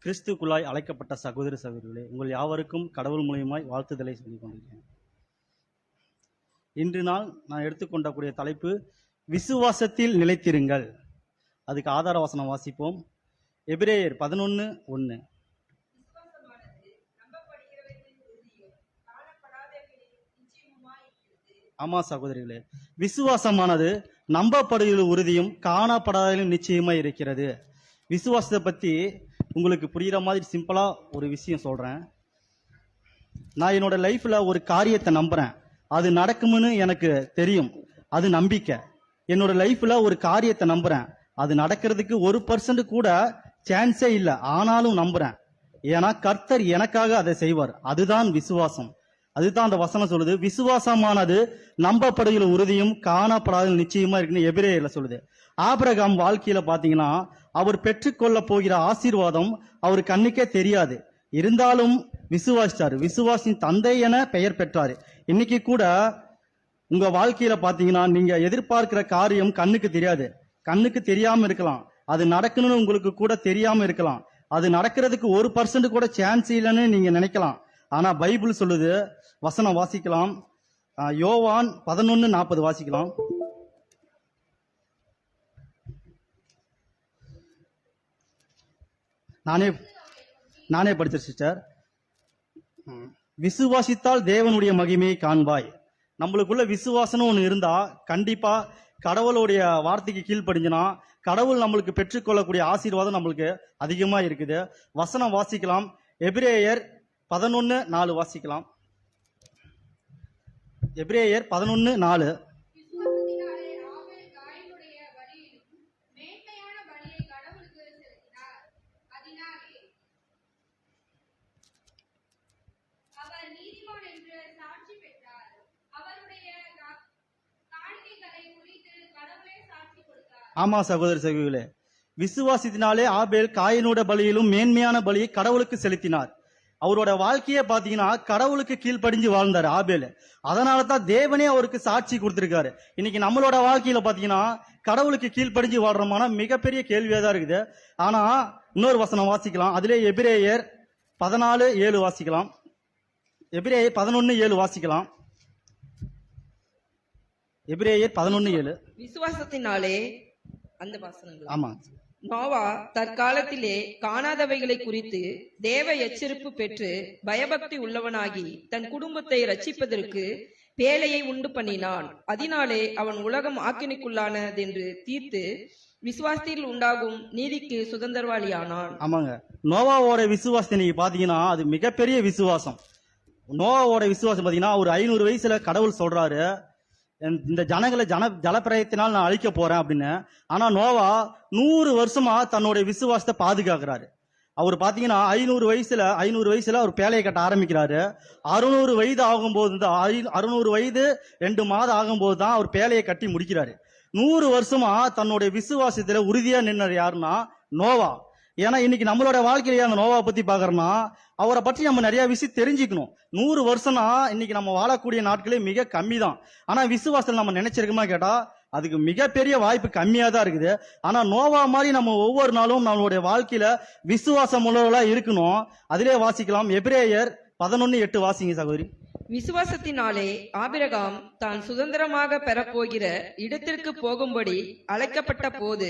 கிறிஸ்துக்குள்ளாய் அழைக்கப்பட்ட சகோதர சகோதரிகளே, உங்கள் யாவருக்கும் கடவுள் மூலியமாய் வாழ்த்துதலை சொல்லிக் கொண்டிருக்கிறேன். இன்று நான் எடுத்துக்கொண்டக்கூடிய தலைப்பு விசுவாசத்தில் நிலைத்திருங்கள். அதுக்கு ஆதார வசனம் வாசிப்போம். எபிரேயர் 11:1. ஆமா சகோதரிகளே, விசுவாசமானது நம்பப்படுகிற உறுதியும் காணப்படாதலும் நிச்சயமா இருக்கிறது. விசுவாசத்தை பத்தி உங்களுக்கு புரியுற மாதிரி சிம்பிளா ஒரு விஷயம் சொல்றேன். நான் என்னோட லைஃப்ல ஒரு காரியத்தை நம்புறேன், அது நடக்கும்னு எனக்கு தெரியும், அது நம்பிக்கை. என்னோட லைஃப்ல ஒரு காரியத்தை நம்புறேன், அது நடக்கிறதுக்கு 1% கூட சான்ஸே இல்லை, ஆனாலும் நம்புறேன். ஏன்னா கர்த்தர் எனக்காக அதை செய்வார். அதுதான் விசுவாசம். அதுதான் அந்த வசனம் சொல்லுது. விசுவாசமானது நம்பப்படுகிற உறுதியும் காணப்படாத நிச்சயமா இருக்குன்னு எபிரேயர்ல சொல்லுது. ஆபிரகாம் வாழ்க்கையில பாத்தீங்கன்னா அவர் பெற்றுக்கொள்ள போகிற ஆசீர்வாதம் அவர் கண்ணுக்கே தெரியாது, இருந்தாலும் விசுவாசிச்சாரு. விசுவாசின் தந்தை என பெயர் பெற்றாரு. இன்னைக்கு கூட உங்க வாழ்க்கையில பாத்தீங்கன்னா நீங்க எதிர்பார்க்கிற காரியம் கண்ணுக்கு தெரியாது, கண்ணுக்கு தெரியாம இருக்கலாம், அது நடக்கணும்னு உங்களுக்கு கூட தெரியாம இருக்கலாம், அது நடக்கிறதுக்கு 1% கூட சான்ஸ் இல்லைன்னு நீங்க நினைக்கலாம். ஆனா பைபிள் சொல்லுது, வசனம் வாசிக்கலாம். யோவான் 11:40 வாசிக்கலாம். நானே படிச்ச சிஸ்டர். விசுவாசித்தால் தேவனுடைய மகிமையை காண்பாய். நம்மளுக்குள்ள விசுவாசம் ஒண்ணு இருந்தா கண்டிப்பா கடவுளுடைய வார்த்தைக்கு கீழ்ப்படிஞ்சுனா கடவுள் நம்மளுக்கு பெற்றுக்கொள்ளக்கூடிய ஆசீர்வாதம் நம்மளுக்கு அதிகமா இருக்குது. வசனம் வாசிக்கலாம். எபிரேயர் 11:4 வாசிக்கலாம். எபிரேயர் 11:4. ஆமா சகோதர சகோதரிகளே, விசுவாசத்தினாலே ஆபேல் காயினோட பலியிலும் மேன்மையான பலியை கடவுளுக்கு செலுத்தினார். அவரோட வாழ்க்கைய பாத்தீங்கன்னா கடவுளுக்கு கீழ்ப்படிஞ்சு வாழ்ந்தாரு ஆபேல். அதனால தான் தேவனே அவருக்கு சாட்சி கொடுத்திருக்காரு. இன்னைக்கு நம்மளோட வாழ்க்கையில பாத்தீங்கன்னா கடவுளுக்கு கீழ்ப்படிஞ்சு வாழ்றோமான மிகப்பெரிய கேள்வியா தான் இருக்குது. ஆனா இன்னொரு வசனம் வாசிக்கலாம். அதிலே எபிரேயர் 14:7 வாசிக்கலாம். எபிரேயர் 11:7 வாசிக்கலாம். எபிரேயர் 11:7. விசுவாசத்தினாலே அந்த வசனங்கள். ஆமா. நோவா தற்காலத்திலே காணாதவைகளை குறித்து தேவ எச்சரிப்பு பெற்று பயபக்தி உள்ளவனாகி தன் குடும்பத்தை ரட்சிப்பதற்கு பேழையை உண்டு பண்ணினான். அதனாலே அவன் உலகம் ஆக்கினைக்குள்ளானதென்று தீர்த்து விசுவாசத்தில் உண்டாகும் நீதிக்கு சுதந்திரவாளியானான். ஆமாங்க, நோவாவோட விசுவாசத்தை நீங்க பாத்தீங்கன்னா அது மிகப்பெரிய விசுவாசம். நோவாவோட விசுவாசம் பாத்தீங்கன்னா ஒரு 500 வயசுல கடவுள் சொல்றாரு, இந்த ஜனங்களை ஜலப்பிரயத்தினால் நான் அழிக்க போறேன் அப்படின்னு. ஆனா நோவா 100 வருஷமா தன்னுடைய விசுவாசத்தை பாதுகாக்கிறாரு. அவர் பாத்தீங்கன்னா 500 வயசுல அவர் பேழையை கட்ட ஆரம்பிக்கிறாரு. 600 வயது ஆகும்போது தான் 600 வயது 2 மாதம் ஆகும்போது தான் அவர் பேழையை கட்டி முடிக்கிறாரு. 100 வருஷமா தன்னுடைய விசுவாசத்துல உறுதியா நின்னர் யாருன்னா நோவா. ஏன்னா இன்னைக்கு நம்மளோட வாழ்க்கையில அந்த நோவா பத்தி பாக்குறோம்னா அவரை பற்றி நம்ம நிறைய விஷயம் தெரிஞ்சுக்கணும். 100 வருஷம்னா இன்னைக்கு நம்ம வாழக்கூடிய நாட்களே மிக கம்மி தான். ஆனா விசுவாசத்தில் நம்ம நினைச்சிருக்கோமா கேட்டா அதுக்கு மிகப்பெரிய வாய்ப்பு கம்மியா தான் இருக்குது. ஆனா நோவா மாதிரி நம்ம ஒவ்வொரு நாளும் நம்மளுடைய வாழ்க்கையில விசுவாசம் உள்ளவர்களா இருக்கணும். அதிலே வாசிக்கலாம். எபிரேயர் 11:8 வாசிங்க சகோதரி. விசுவாசத்தினாலே ஆபிரகாம் தான் சுதந்திரமாக பெறப்போகிற இடத்திற்கு போகும்படி அழைக்கப்பட்ட போது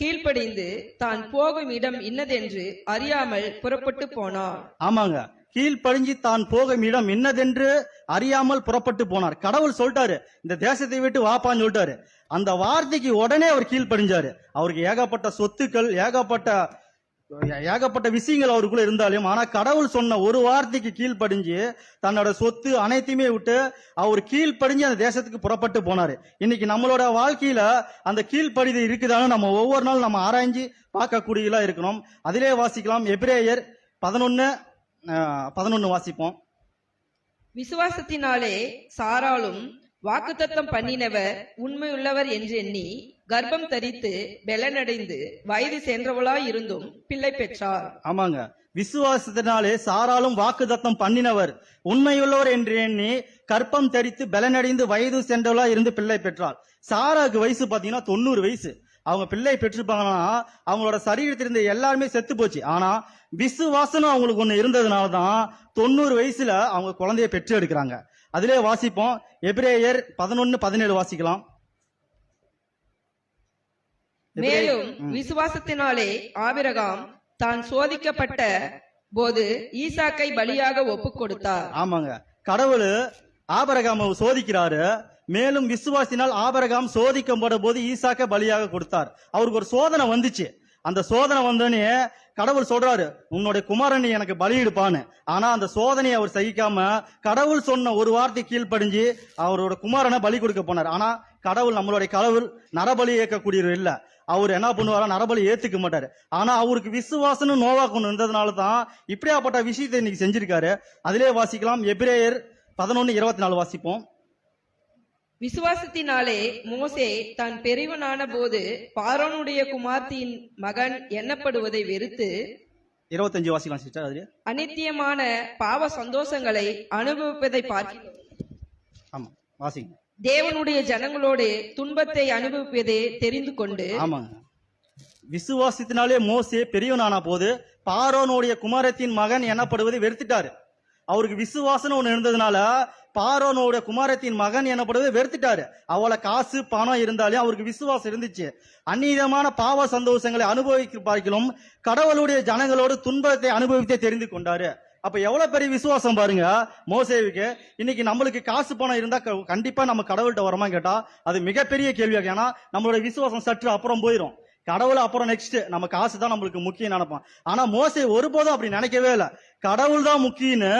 கீழ்ப்படிந்து தான் போகும் இடம் இன்னதென்று அறியாமல் புறப்பட்டு போனார். ஆமாங்க, கீழ்ப்படிஞ்சு தான் போகும் இடம் இன்னதென்று அறியாமல் புறப்பட்டு போனார். கடவுள் சொல்லிட்டாரு இந்த தேசத்தை விட்டு வாப்பான்னு சொல்லிட்டாரு. அந்த வார்த்தைக்கு உடனே அவர் கீழ்ப்படிஞ்சாரு. அவருக்கு ஏகப்பட்ட சொத்துக்கள் ஏகப்பட்ட விஷயங்கள் அவருக்குள்ள இருந்தாலும் ஆனா கடவுள் சொன்ன ஒரு வார்த்தைக்கு கீழ்ப்படிஞ்சு தன்னோட சொத்து அனைத்தையுமே விட்டு அவர் கீழ்ப்படிஞ்சு அந்த தேசத்துக்கு புறப்பட்டு போனாரு. இன்னைக்கு நம்மளோட வாழ்க்கையில அந்த கீழ்ப்படிது இருக்குதான்னு நம்ம ஒவ்வொரு நாள் நம்ம ஆராய்ஞ்சு பார்க்கக்கூடியதா இருக்கணும். அதிலே வாசிக்கலாம். எபிரேயர் 11:11 வாசிப்போம். விசுவாசத்தினாலே சாராளும் வாக்குத்தத்தம் பண்ணினவர் உண்மையுள்ளவர் என்று எண்ணி கர்ப்பம் தரித்து பெலனடைந்து வயது சென்றவளாய் இருந்தும் பிள்ளை பெற்றார். ஆமாங்க, விசுவாசத்தினாலே சாராலும் வாக்குத்தத்தம் பண்ணினவர் உண்மையுள்ளவர் என்று எண்ணி கற்பம் தரித்து பலனடைந்து வயது சென்றவளா இருந்து பிள்ளை பெற்றார். சாராக்கு வயசு பாத்தீங்கன்னா 90 வயசு. அவங்க பிள்ளை பெற்றிருப்பாங்கன்னா அவங்களோட சரீரத்தில் இருந்த எல்லாருமே செத்து போச்சு. ஆனா விசுவாசம் அவங்களுக்கு ஒண்ணு இருந்ததுனாலதான் 90 வயசுல அவங்க குழந்தைய பெற்று எடுக்கிறாங்க. அதிலே வாசிப்போம், எபிரேயர் 11:17 வாசிக்கலாம். மேலும் விசுவாசத்தினாலே ஆபிரகாம் தான் சோதிக்கப்பட்ட போது ஈசாக்கை பலியாக ஒப்புக் கொடுத்தார். ஆமாங்க, கடவுள் ஆபிரகாமை சோதிக்கிறாரு. மேலும் விசுவாசினால் ஆபிரகாம் சோதிக்கப்பட்ட போது ஈசாக்க பலியாக கொடுத்தார். அவருக்கு ஒரு சோதனை வந்துச்சு. அந்த சோதனை வந்தோடனே கடவுள் சொல்றாரு, உன்னுடைய குமாரன் எனக்கு பலியிடுப்பான்னு. ஆனா அந்த சோதனையை அவர் சகிக்காம கடவுள் சொன்ன ஒரு வார்த்தை கீழ்ப்படிஞ்சு அவரோட குமாரனை பலி கொடுக்க போனார். ஆனா கடவுள், நம்மளுடைய கடவுள் நரபலி ஏற்கக்கூடியவர் இல்ல. அவர் என்ன பண்ணுவாரா, நரபலி ஏத்துக்க மாட்டாரு. ஆனா அவருக்கு விசுவாசம் நோவா கொண்டு இருந்ததுனால தான் இப்படியாப்பட்ட விஷயத்தை இன்னைக்கு செஞ்சிருக்காரு. அதிலே வாசிக்கலாம், எபிரேயர் 11:24 வாசிப்போம். விசுவாசத்தினாலே மோசே தான் பெரியவனான போது பார்வோனுடைய குமார்த்தியின் மகன் எண்ணப்படுவதை வெறுத்து 25 வாசிக்கலாம் சிஸ்டர். அதுல அநித்தியமான பாவ சந்தோஷங்களை அனுபவிப்பதை பார்க்கிறோம். ஆமா, வாசிங்க. தேவனுடைய ஜனங்களோடு துன்பத்தை அனுபவிப்பதை தெரிந்து கொண்டு. ஆமாங்க, விசுவாசத்தினாலே மோசே பெரியவனான போது பார்வோனுடைய குமாரத்தின் மகன் எனப்படுவதை வெறுத்துட்டாரு. அவருக்கு விசுவாசம் ஒண்ணு இருந்ததுனால பார்வோனுடைய குமாரத்தின் மகன் எனப்படுவதை வெறுத்துட்டாரு. அவளை காசு பணம் இருந்தாலே அவருக்கு விசுவாசம் இருந்துச்சு. அந்நீதமான பாவ சந்தோஷங்களை அனுபவிக்க பார்க்கலாம் கடவுளுடைய ஜனங்களோடு துன்பத்தை அனுபவித்தே தெரிந்து கொண்டாரு. அப்ப எவ்வளவு பெரிய விசுவாசம் பாருங்க மோசேவுக்கு. இன்னைக்கு நம்மளுக்கு காசு பணம் இருந்தா கண்டிப்பா நம்ம கடவுள்கிட்ட வரமா கேட்டா அது மிகப்பெரிய கேள்வியாக. ஏன்னா நம்மளோட விசுவாசம் சற்று அப்புறம் போயிடும். கடவுள் அப்புறம் நெக்ஸ்ட் நம்ம காசு தான் நம்மளுக்கு முக்கியம் நினைப்பான். ஆனா மோசே ஒருபோதும் அப்படி நினைக்கவே இல்லை. கடவுள் தான் முக்கியன்னு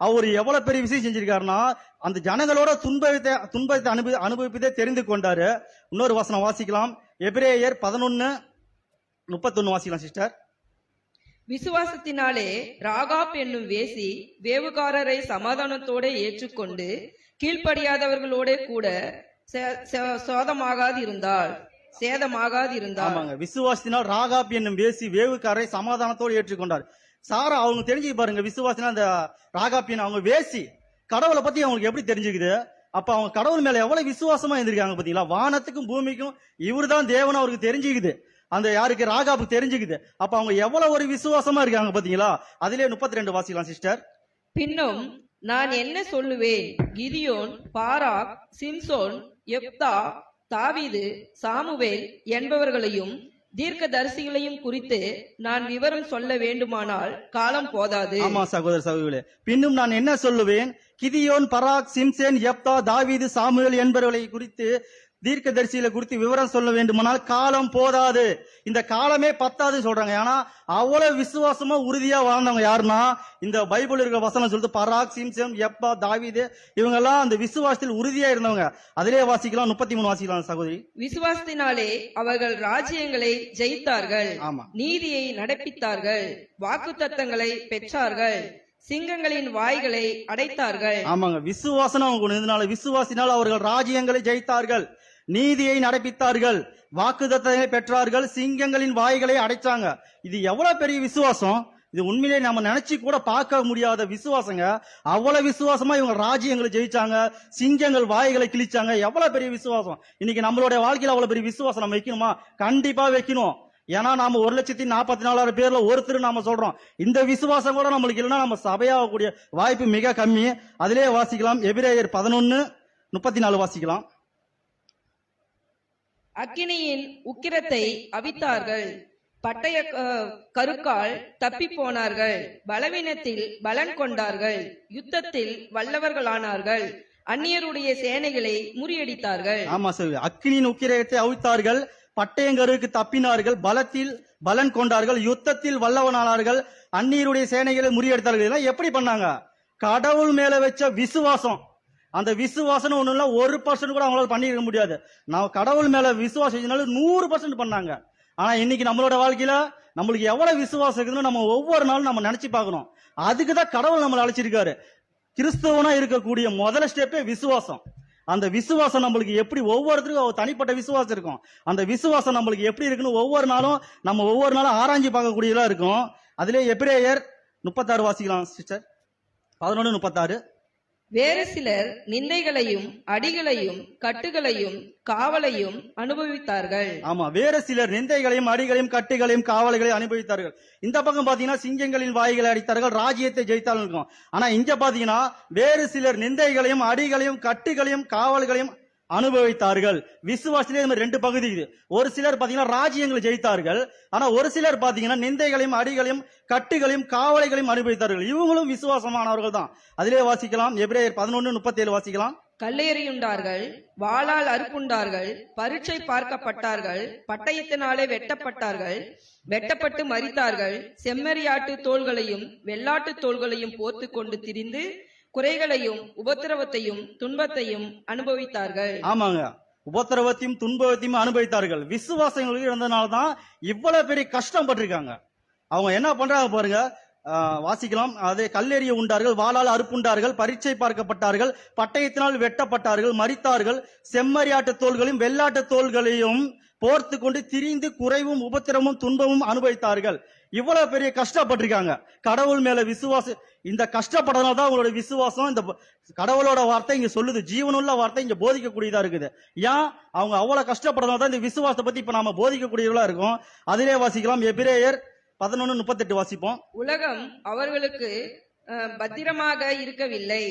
அவர் எவ்வளவு பெரிய விஷயம் செஞ்சிருக்காருன்னா அந்த ஜனங்களோட துன்பத்தை அனுபவிப்பதே தெரிந்து கொண்டாரு. இன்னொரு வசனம் வாசிக்கலாம், எபிரேயர் 11:31 வாசிக்கலாம் சிஸ்டர். விசுவாசத்தினாலே ராகாப் என்னும் வேசி வேவுகாரரை சமாதானத்தோட ஏற்றுக்கொண்டு கீழ்ப்படியாதவர்களோட கூட சேதமாகாதிருந்தாள். ஆமாங்க, விசுவாசத்தினால் ராகாப் என்னும் வேசி வேவுக்காரை சமாதானத்தோடு ஏற்றுக்கொண்டார். சாரா அவங்க தெரிஞ்சு பாருங்க, விசுவாசத்தினால் அந்த ராகாப்பின் அவங்க வேசி கடவுளை பத்தி அவங்களுக்கு எப்படி தெரிஞ்சுக்குது. அப்ப அவங்க கடவுள் மேல எவ்வளவு விசுவாசமா இருந்திருக்காங்க பாத்தீங்களா. வானத்துக்கும் பூமிக்கும் இவர்தான் தேவன் அவருக்கு தெரிஞ்சுக்குது. அந்த யாருக்கு, ராகாப்புக்கு தெரிஞ்சுக்குது. அப்ப அவங்க எவ்வளவு ஒரு விசுவாசமா இருக்காங்க பாத்தீங்களா. அதிலே 32 வாசிக்கலாம் சிஸ்டர். பின்னும் நான் என்ன சொல்லுவேன், கிதியோன், பாராக், சிம்சோன், யெப்தா, தாவீது, சாமுவேல் என்பவர்களையும் தீர்க்கதரிசிகளையும் குறித்து நான் விவரம் சொல்ல வேண்டுமானால் காலம் போதாது. ஆமா சகோதர சகோதரிகளே, பின்னும் நான் என்ன சொல்லுவேன், கிதியோன், பராக், சிம்சேன், யெப்தா, தாவீது, சாமுவேல் என்பவர்களை குறித்து தீர்க்கதரிசிகளை குறித்து விவரம் சொல்ல வேண்டுமானால் காலம் போதாது. இந்த காலமே பத்தாது சொல்றாங்க. ஏன்னா அவ்வளவு விசுவாசமா உறுதியா வாழ்ந்தவங்க யாருன்னா இந்த பைபிள் இருக்கிற வசனம் சொல்லிட்டு பராக், சிம்சேன், யெப்தா, தாவீது இவங்க எல்லாம் அந்த விசுவாசத்தில் உறுதியா இருந்தவங்க. அதிலே வாசிக்கலாம், 33 வாசிக்கலாம் சகோதரி. விசுவாசத்தினாலே அவர்கள் ராஜ்யங்களை ஜெயித்தார்கள், நீதியை நடப்பித்தார்கள், வாக்குத்தத்தங்களை பெற்றார்கள், சிங்கங்களின் வாய்களை அடைத்தார்கள். ஆமாங்க, விசுவாசம் அவங்க இருந்தனால விசுவாசினால் அவர்கள் ராஜ்யங்களை ஜெயித்தார்கள், நீதியை நடப்பித்தார்கள், வாக்குத்தத்தங்களை பெற்றார்கள், சிங்கங்களின் வாய்களை அடைச்சாங்க. இது எவ்வளவு பெரிய விசுவாசம். இது உண்மையிலே நம்ம நினைச்சு கூட பார்க்க முடியாத விசுவாசங்க. அவ்வளவு விசுவாசமா இவங்க ராஜ்யங்களை ஜெயிச்சாங்க, சிங்கங்கள் வாய்களை கிழிச்சாங்க. எவ்வளவு பெரிய விசுவாசம். இன்னைக்கு நம்மளுடைய வாழ்க்கையில அவ்வளவு பெரிய விசுவாசம் நம்ம வைக்கணுமா? கண்டிப்பா வைக்கணும். ஏன்னா நாம 1,44,000 பேர்ல ஒருத்தர் நாம சொல்றோம். இந்த விசுவாசம் கூட நம்மளுக்கு இல்லைன்னா நம்ம சபையாகக்கூடிய வாய்ப்பு மிக கம்மி. அதிலே வாசிக்கலாம், எபிரேயர் 11:34 வாசிக்கலாம். அக்கினியின் உக்கிரத்தை அவித்தார்கள், பட்டய கருக்கால் தப்பி போனார்கள், பலவீனத்தில் பலன் கொண்டார்கள், யுத்தத்தில் வல்லவர்களானார்கள், அந்நியருடைய சேனைகளை முறியடித்தார்கள். ஆமா சார், அக்கினியின் உக்கிரத்தை அவித்தார்கள், பட்டயங்கருக்கு தப்பினார்கள், பலத்தில் பலன் கொண்டார்கள், யுத்தத்தில் வல்லவனானார்கள், அந்நியருடைய சேனைகளை முறியடித்தார்கள். இதெல்லாம் எப்படி பண்ணாங்க? கடவுள் மேல வச்ச விசுவாசம். அந்த விசுவாசம் ஒண்ணு இல்ல, 1% கூட அவங்களால பண்ணிருக்க முடியாது. நான் கடவுள் மேல விசுவாசம் 100% பண்ணாங்க. ஆனா இன்னைக்கு நம்மளோட வாழ்க்கையில நம்மளுக்கு எவ்வளவு விசுவாசம் இருக்குன்னு நம்ம ஒவ்வொரு நாளும் நம்ம நினைச்சு பார்க்கணும். அதுக்குதான் கடவுள் நம்மளை அழைச்சிருக்காரு. கிறிஸ்தவனா இருக்கக்கூடிய முதல் ஸ்டெப்பே விசுவாசம். அந்த விசுவாசம் நம்மளுக்கு எப்படி, ஒவ்வொருத்தருக்கும் தனிப்பட்ட விசுவாசம் இருக்கும். அந்த விசுவாசம் நம்மளுக்கு எப்படி இருக்குன்னு ஒவ்வொரு நாளும் ஆராய்ச்சி பார்க்கக்கூடியதா இருக்கும். அதிலே எபிரேயர் 36 வாசிக்கலாம் சிஸ்டர். 11:36. வேறு சிலர் நிந்தைகளையும் அடிகளையும் கட்டுகளையும் காவலையும் அனுபவித்தார்கள். ஆமா, வேறு சிலர் நிந்தைகளையும் அடிகளையும் கட்டுகளையும் காவல்களையும் அனுபவித்தார்கள். இந்த பக்கம் பாத்தீங்கன்னா சிங்கங்களின் வாய்களை அடித்தார்கள், ராஜ்யத்தை ஜெயித்தார்கள் இருக்கும். ஆனா இங்க பாத்தீங்கன்னா வேறு சிலர் நிந்தைகளையும் அடிகளையும் கட்டுகளையும் காவல்களையும் அனுபவித்தார்கள். விசுவாசத்திலே ரெண்டு பகுதி இது. ஒரு சிலர் பாத்தீங்கன்னா ராஜ்யங்களை ஜெயித்தார்கள், ஆனா ஒரு சிலர் பாத்தீங்கன்னா நிந்தைகளையும் அடிகளையும் கட்டுகளையும் காவலைகளையும் அனுபவித்தார்கள். இவங்களும் விசுவாசமானவர்கள் தான். அதிலே வாசிக்கலாம், எபிரேயர் 11:37 வாசிக்கலாம். கல்லெறியுண்டார்கள், வாளால் அறுப்புண்டார்கள், பரீட்சை பார்க்கப்பட்டார்கள், பட்டயத்தினாலே வெட்டப்பட்டார்கள், வெட்டப்பட்டு மரித்தார்கள், செம்மறியாட்டு தோள்களையும் வெள்ளாட்டு தோள்களையும் போர்த்து கொண்டு திரிந்து குறைகளையும் உபத்திரவத்தையும் துன்பத்தையும் அனுபவித்தார்கள். ஆமாங்க, உபத்திரவத்தையும் துன்பத்தையும் அனுபவித்தார்கள். விசுவாசங்களுக்கு இருந்ததுனாலதான் இவ்வளவு பெரிய கஷ்டம் பட்டிருக்காங்க. அவங்க என்ன பண்றாங்க பாருங்க, வாசிக்கலாம். அதே கல்லெறிய உண்டார்கள், வாளால் அறுப்புண்டார்கள், பரீட்சை பார்க்கப்பட்டார்கள், பட்டயத்தினால் வெட்டப்பட்டார்கள், மரித்தார்கள், செம்மறியாட்டு தோள்களையும் வெள்ளாட்டு தோள்களையும் போர்த்து கொண்டு திரிந்து குறைவும் உபத்திரமும் துன்பமும் அனுபவித்தார்கள். இவ்வளவு பெரிய கஷ்டப்பட்டிருக்காங்க. கடவுள் மேல விசுவாசம், இந்த கஷ்டப்படனால தான் அவங்களோட விசுவாசம், இந்த கடவுளோட வார்த்தை இங்க சொல்லுது, ஜீவனுள்ள வார்த்தை இங்க போதிக்கக்கூடியதா இருக்குது. ஏன் அவங்க அவ்வளவு கஷ்டப்படனால தான் இந்த விசுவாசத்தை பத்தி இப்ப நாம போதிக்கக்கூடியவர்களா இருக்கும். அதிலே வாசிக்கலாம், எபிரேயர் 11:38 வாசிப்போம். உலகம் அவர்களுக்கு பத்திரமாக இருக்கவில்லை.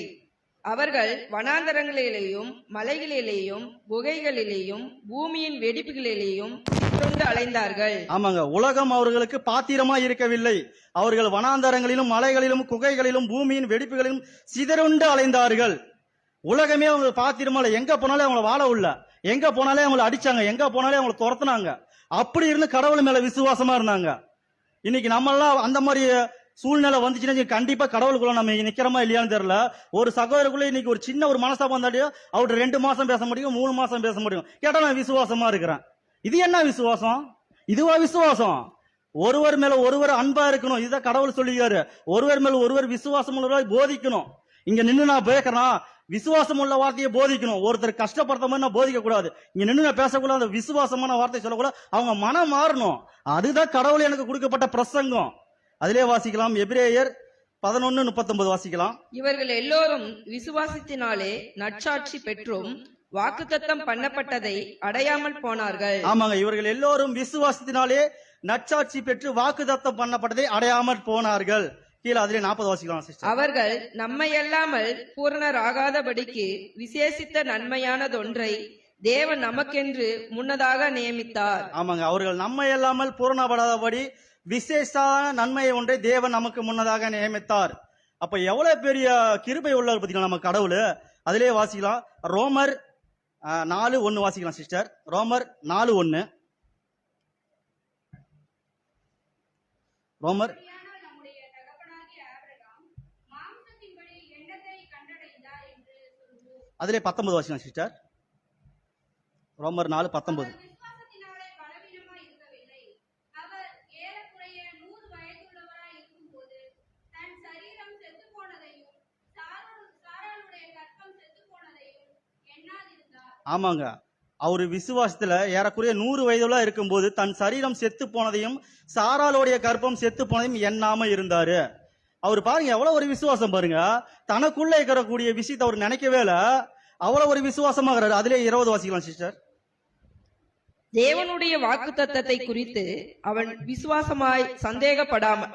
அவர்கள் வனாந்தரங்களிலேயும் மலைகளிலேயும் குகைகளிலேயும் பூமியின் வெடிப்புகளிலேயும் சிதறுண்டு அலைந்தார்கள். ஆமாங்க, உலகம் அவர்களுக்கு பாத்திரமா இருக்கவில்லை. அவர்கள் வனாந்தரங்களிலும் மலைகளிலும் குகைகளிலும் பூமியின் வெடிப்புகளிலும் சிதறுண்டு அலைந்தார்கள். உலகமே அவங்க பாத்திரமா இல்லை. எங்க போனாலே அவங்கள வாழ உள்ள, எங்க போனாலே அவங்களை அடிச்சாங்க, எங்க போனாலே அவங்களை துரத்துனாங்க. அப்படி இருந்து கடவுள் மேல விசுவாசமா இருந்தாங்க. இன்னைக்கு நம்ம எல்லாம் அந்த மாதிரி சூழ்நிலை வந்துச்சுன்னா கண்டிப்பா கடவுளுக்குள்ள நம்ம நிக்கிறோமா இல்லையான்னு தெரியல. ஒரு சகோதரருக்குள்ள இன்னைக்கு ஒரு சின்ன ஒரு மனஸ்தாபம் வந்தாடியோ அவர்கிட்ட 2 மாசம் பேச முடியும், 3 மாசம் பேச முடியும். கேட்டா நான் விசுவாசமா இருக்கிறேன். இது என்ன விசுவாசம்? இதுவா விசுவாசம்? ஒருவர் மேல ஒருவர் அன்பா இருக்கணும். இதுதான் கடவுள் சொல்லிக்காரு. ஒருவர் மேல ஒருவர் விசுவாசம் உள்ளவராய் போதிக்கணும். இங்க நின்று நான் பேசுறேன், விசுவாசம் உள்ள வார்த்தையை போதிக்கணும். ஒருத்தர் கஷ்டப்படுத்த மாதிரி நான் போதிக்க கூடாது. இங்க நின்று நான் பேசக்கூடாது, அந்த விசுவாசமான வார்த்தை சொல்லக்கூடாது. அவங்க மனம் மாறணும். அதுதான் கடவுள் எனக்கு கொடுக்கப்பட்ட பிரசங்கம். அதிலே வாசிக்கலாம், எபிரேயர் 11:39 வாசிக்கலாம். இவர்கள் எல்லோரும் விசுவாசத்தினாலே நற்சாட்சி பெற்றும் வாக்குத்தத்தம் பண்ணப்பட்டதை அடையாமல் போனார்கள். ஆமாங்க, இவர்கள் எல்லோரும் விசுவாசத்தினாலே நற்சாட்சி பெற்று வாக்குத்தத்தம் பண்ணப்பட்டதை அடையாமல் போனார்கள். கீழே அதிலே 40 வாசிக்கலாம் சிஸ்டர். அவர்கள் நம்மை அல்லாமல் பூரணராகாதபடிக்கு விசேஷித்த நன்மையானதொன்றை தேவன் நமக்கென்று முன்னதாக நியமித்தார். ஆமாங்க, அவர்கள் நம்மை அல்லாமல் பூரணப்படாதபடி விசேஷ நன்மையை ஒன்றை தேவன் நமக்கு முன்னதாக நியமித்தார். அப்ப எவ்வளவு பெரிய கிருபை உள்ளவர் பார்த்தீங்களா நம்ம கடவுள். அதிலே வாசிக்கலாம், ரோமர் 4:1 வாசிக்கலாம் சிஸ்டர். ரோமர் 4:1. ரோமர் அதிலே 19 வாசிக்கலாம் சிஸ்டர். ரோமர் 4:19. ஆமாங்க, அவரு விசுவாசத்துல ஏறக்குறைய 100 வயதுல இருக்கும்போது தன் சரீரம் செத்து போனதையும் சாராளுடைய கர்ப்பம் செத்து போனதையும் எண்ணாம இருந்தாரு. அவர் பாருங்க எவ்வளவு ஒரு விசுவாசம் பாருங்க. தனக்குள்ள இருக்கக்கூடிய விஷயத்தை அவர் நினைக்கவே இல்ல, அவ்வளவு ஒரு விசுவாசமாகிறாரு. அதிலே 20 வாசிக்கலாம் சிஸ்டர். தேவனுடைய வாக்குத்தத்தத்தை குறித்து அவன் அவிசுவாசமாய் சந்தேகப்படாமல்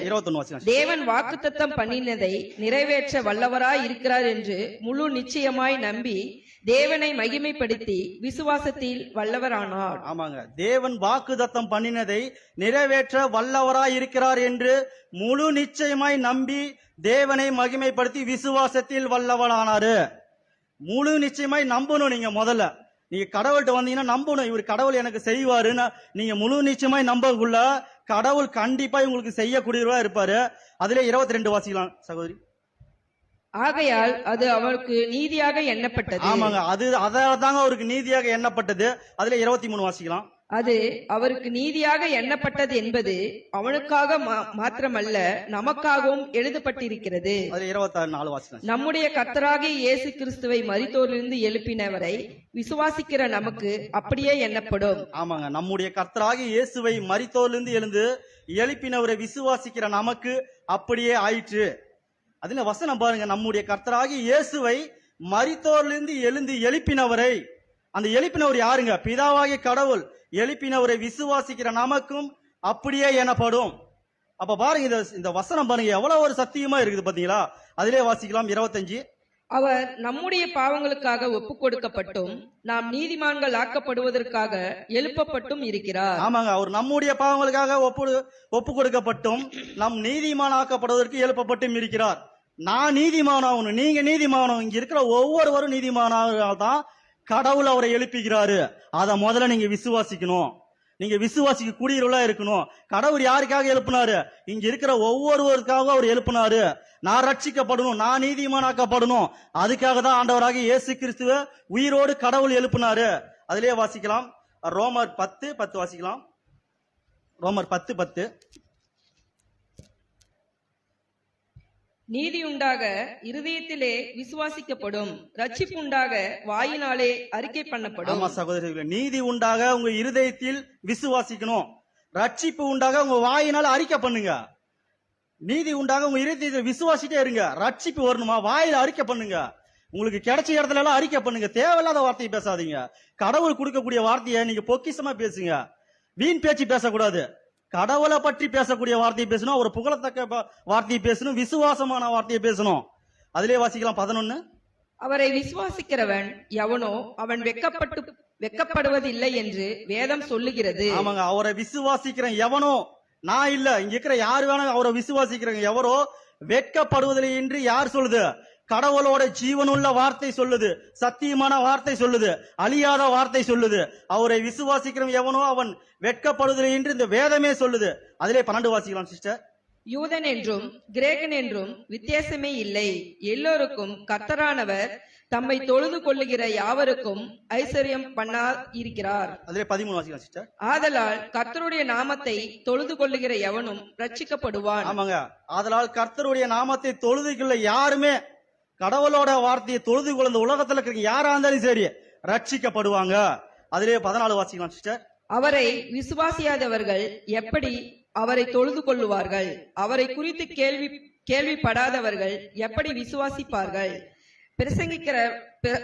21 வாசிக்கலாம். தேவன் வாக்குத்தத்தம் பண்ணினதை நிறைவேற்ற வல்லவராய் இருக்கிறார் என்று முழு நிச்சயமாய் நம்பி தேவனை மகிமைப்படுத்தி விசுவாசத்தில் வல்லவரானார். ஆமாங்க, தேவன் வாக்குத்தத்தம் பண்ணினதை நிறைவேற்ற வல்லவராய் இருக்கிறார் என்று முழு நிச்சயமாய் நம்பி தேவனை மகிமைப்படுத்தி விசுவாசத்தில் வல்லவரானாரு. முழு நிச்சயமாய் நம்பணும். நீங்க முதல்ல நீங்க கடவுள்கிட்ட வந்தீங்கன்னா நம்பணும், இவர் கடவுள் எனக்கு செய்வாருன்னு. நீங்க முழு நிச்சயமாய் நம்பக்குள்ள கடவுள் கண்டிப்பா உங்களுக்கு செய்யக்கூடியவரா இருப்பாரு. அதிலே 22 வாசிக்கலாம் சகோதரி. ஆகையால் அது அவருக்கு நீதியாக எண்ணப்பட்டது. ஆமாங்க, அதாங்க அவருக்கு நீதியாக எண்ணப்பட்டது. அதுல 23 வாசிக்கலாம். அது அவருக்கு நீதியாக எண்ணப்பட்டது என்பது அவனுக்காக மாத்திரமல்ல நமக்காகவும் எழுதப்பட்டிருக்கிறது. 24 வாசிக்கலாம். நம்முடைய கர்த்தராகிய இயேசு கிறிஸ்துவை மரித்தோரிலிருந்து எழுப்பினவரை விசுவாசிக்கிற நமக்கு அப்படியே எண்ணப்படும். ஆமாங்க, நம்முடைய கர்த்தராகிய இயேசுவை மரித்தோரிலிருந்து எழுப்பினவரை விசுவாசிக்கிற நமக்கு அப்படியே ஆயிற்று. அதுல வசனம் பாருங்க, நம்முடைய கர்த்தராகிய இயேசுவை மரித்தோரிலிருந்து எழுந்து எழுப்பினவரை, அந்த எழுப்பினவர் யாருங்க? பிதாவாகிய கடவுள் எழுப்பினவரை விசுவாசிக்கிற நமக்கும் அப்படியே எனப்படும். அப்ப பாருங்க, இந்த வசனம் பாருங்க எவ்வளவு ஒரு சத்தியமா இருக்குது பாத்தீங்களா? அதிலே வாசிக்கலாம் 25. அவர் நம்முடைய பாவங்களுக்காக ஒப்புக் கொடுக்கப்பட்டும் நாம் நீதிமான்கள் ஆக்கப்படுவதற்காக எழுப்பப்பட்டும் இருக்கிறார். ஆமாங்க, அவர் நம்முடைய பாவங்களுக்காக ஒப்பு கொடுக்கப்பட்டும் நம் நீதிமான் ஆக்கப்படுவதற்கு எழுப்பப்பட்டும் இருக்கிறார். நான் நீதிமானாகணும், நீங்க நீதிமானம், இங்க இருக்கிற ஒவ்வொருவரும் நீதிமானாக தான் கடவுள் அவரை எழுப்பிக்கிறாரு. அத முதல்ல நீங்க விசுவாசிக்கணும். நீங்க விசுவாசிக்க கூடியவர்களா இருக்கணும். கடவுள் யாருக்காக எழுப்பினாரு? இங்க இருக்கிற ஒவ்வொருவருக்காக அவர் எழுப்பினாரு. நான் ரட்சிக்கப்படணும், நான் நீதிமானாக்கப்படணும். அதுக்காக தான் ஆண்டவராக இயேசு கிறிஸ்துவ உயிரோடு கடவுள் எழுப்பினாரு. அதிலே வாசிக்கலாம், ரோமர் 10:10 வாசிக்கலாம். ரோமர் 10:10. நீதி உண்டாக இருதயத்திலே விசுவாசிக்கப்படும், ரட்சிப்பு உண்டாக வாயினாலே அறிக்கை பண்ணப்படும். ஆமா சகோதரர்களே, நீதி உண்டாக உங்க இருதயத்தில் விசுவாசிக்கணும், ரட்சிப்பு உண்டாக உங்க வாயினால அறிக்கை பண்ணுங்க. நீதி உண்டாக உங்க இருதயத்தில் விசுவாசிட்டே இருங்க. ரட்சிப்பு வரணுமா? வாயில அறிக்கை பண்ணுங்க. உங்களுக்கு கிடைச்ச இடத்துல எல்லாம் அறிக்கை பண்ணுங்க. தேவையில்லாத வார்த்தையை பேசாதீங்க. கடவுள் கொடுக்கக்கூடிய வார்த்தையை நீங்க பொக்கிஷமா பேசுங்க. வீண் பேச்சு பேசக்கூடாது. கடவுளை பற்றி பேசக்கூடிய வார்த்தையை பேசணும், ஒரு புகழத்தக்க வார்த்தையை பேசணும், விசுவாசமான வார்த்தையை பேசணும். அதிலே வாசிக்கலாம் 11. அவரை விசுவாசிக்கிறவன் எவனோ அவன் வெட்கப்படுவதில்லை என்று வேதம் சொல்லுகிறது. ஆமாங்க, அவரை விசுவாசிக்கிறேன் எவனோ, நான் இல்ல, இங்க இருக்கிற யாரு வேணாலும் அவரை விசுவாசிக்கிறேங்க எவரோ வெட்கப்படுவதில்லை என்று யார் சொல்லுது? கடவுளோட ஜீவனுள்ள வார்த்தை சொல்லுது, சத்தியமான வார்த்தை சொல்லுது, அழியாத வார்த்தை சொல்லுது. அவரை விசுவாசிக்கிறவன் எவனோ அவன் வெட்கப்படுவதில்லை என்று இந்த வேதமே சொல்லுது. அதிலே 12 வாசிக்கலாம் சிஸ்டர். யூதன் என்றும் கிரேக்கன் என்றும் வித்தியாசமே இல்லை, எல்லோருக்கும் கர்த்தரானவர் தம்மை தொழுது கொள்ளுகிற யாவருக்கும் ஐஸ்வர்யம் பண்ணா இருக்கிறார். அதிலே 13 வாசிக்கலாம் சிஸ்டர். ஆதலால் கர்த்தருடைய நாமத்தை தொழுது கொள்ளுகிற எவனும் ரட்சிக்கப்படுவான். ஆமாங்க, ஆதலால் கர்த்தருடைய நாமத்தை தொழுது கொள்ள யாருமே கடவுளோட வார்த்தையை தொழுது கொள்ள இந்த உலகத்துல இருக்கிற யாரா இருந்தாலும் சரி ரட்சிக்கப்படுவாங்க. அதிலே 14 வாசிக்கலாம் சிஸ்டர். அவரை விசுவாசியாதவர்கள் எப்படி அவரை தொழுது கொள்ளுவார்கள்? அவரை குறித்து கேள்விப்படாதவர்கள் எப்படி விசுவாசிப்பார்கள்?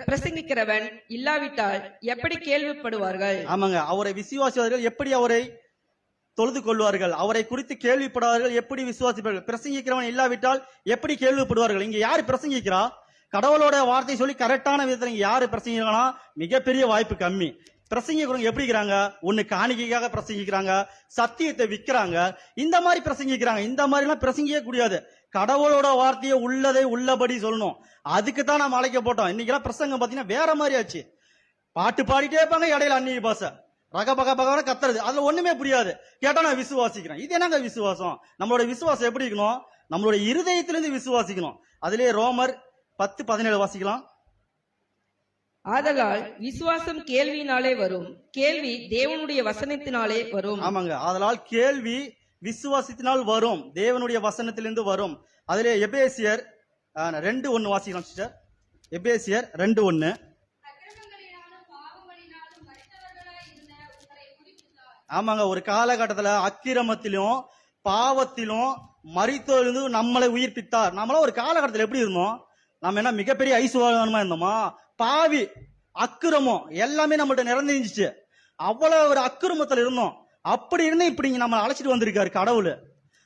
பிரசங்கிக்கிறவன் இல்லாவிட்டால் எப்படி கேள்விப்படுவார்கள்? ஆமாங்க, அவரை விசுவாசியாதவர்கள் எப்படி அவரை தொழுது கொள்வார்கள்? அவரை குறித்து கேள்விப்படாதவர்கள் எப்படி விசுவாசிப்பார்கள்? பிரசங்கிக்கிறவன் இல்லாவிட்டால் எப்படி கேள்விப்படுவார்கள்? இங்க யாரு பிரசங்கிக்கிறா? கடவுளோட வார்த்தை சொல்லி கரெக்டான விதத்துல இங்க யாரு பிரசங்கிக்கிறாங்கன்னா மிகப்பெரிய வாய்ப்பு கம்மி. பிரசங்கிக்கிறவங்க எப்படி இருக்கிறாங்க? ஒண்ணு காணிக்கைக்காக பிரசங்கிக்கிறாங்க, சத்தியத்தை விற்கிறாங்க, இந்த மாதிரி பிரசங்கிக்கிறாங்க. இந்த மாதிரி எல்லாம் பிரசங்கிக்க கூடாது. கடவுளோட வார்த்தையை உள்ளதை உள்ளபடி சொல்லணும். அதுக்கு தான் நம்ம அழைக்கப்பட்டோம். இன்னைக்கெல்லாம் பிரசங்கம் பாத்தீங்கன்னா வேற மாதிரி ஆச்சு. பாட்டு பாடிட்டே இருப்பாங்க, இடையில அந்நிய பாசை ரக பக பகவான கத்துறது, அதுல ஒண்ணுமே புரியாது. கேட்டா நான் விசுவாசிக்கிறேன். இது என்னங்க விசுவாசம்? நம்மளோட விசுவாசம் எப்படி இருக்கணும்? நம்மளோட இருதயத்திலிருந்து விசுவாசிக்கணும். அதிலே ரோமர் 10:17 வாசிக்கலாம். ஆதலால் விசுவாசம் கேள்வியினாலே வரும், கேள்வி தேவனுடைய வசனத்தினாலே வரும். ஆமாங்க, ஆதலால் கேள்வி விசுவாசத்தினால் வரும், தேவனுடைய வசனத்திலிருந்து வரும். அதிலே எபேசியர் 2:1 வாசிக்கலாம் சிஸ்டர். எபேசியர் 2:1. ஆமாங்க, ஒரு காலகட்டத்துல அக்கிரமத்திலும் பாவத்திலும் மரித்தோரிலிருந்து நம்மளை உயிர்ப்பித்தார். நம்மளாம் ஒரு காலகட்டத்தில் எப்படி இருந்தோம்? நம்ம என்ன மிகப்பெரிய ஐஸ்வர்யமா இருந்தோமா? பாவி, அக்கிரமம் எல்லாமே நம்மள்ட்ட நிறைஞ்சிருந்துச்சு. அவ்வளவு ஒரு அக்கிரமத்தில் இருந்தோம். அப்படி இருந்து இப்படி நம்ம அழைச்சிட்டு வந்திருக்காரு கடவுள்.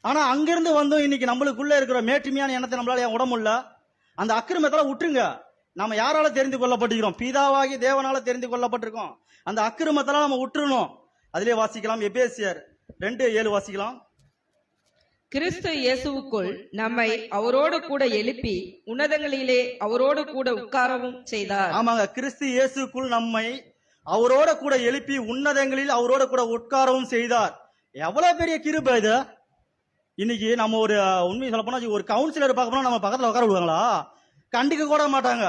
ஆனா அங்கிருந்து வந்தும் இன்னைக்கு நம்மளுக்குள்ள இருக்கிற மேற்றுமையான எண்ணத்தை நம்மளால உடம்புல அந்த அக்கிரமத்தால விட்டுருங்க. நம்ம யாரால தெரிந்து கொள்ளப்பட்டிருக்கிறோம்? பிதாவாகி தேவனால தெரிந்து கொள்ளப்பட்டிருக்கோம். அந்த அக்கிரமத்தால நம்ம விட்டுறணும். அதிலே வாசிக்கலாம், எபேசியர் 2:7 வாசிக்கலாம். கிறிஸ்து இயேசுவுக்குள் நம்மை அவரோடு கூட எழுப்பி உன்னதங்களிலே அவரோடு கூட உட்காரவும் செய்தார். ஆமாங்க, கிறிஸ்து இயேசுக்குள் நம்மை அவரோட கூட எழுப்பி உன்னதங்களில் அவரோட கூட உட்காரவும் செய்தார். எவ்வளவு பெரிய கிருபை இது! இன்னைக்கு நம்ம ஒரு உண்மையை சொல்ல போனா ஒரு கவுன்சிலர் பார்க்க போனா நம்ம பக்கத்துல உட்கார விடுவாங்களா? கண்டிக்க கூட மாட்டாங்க.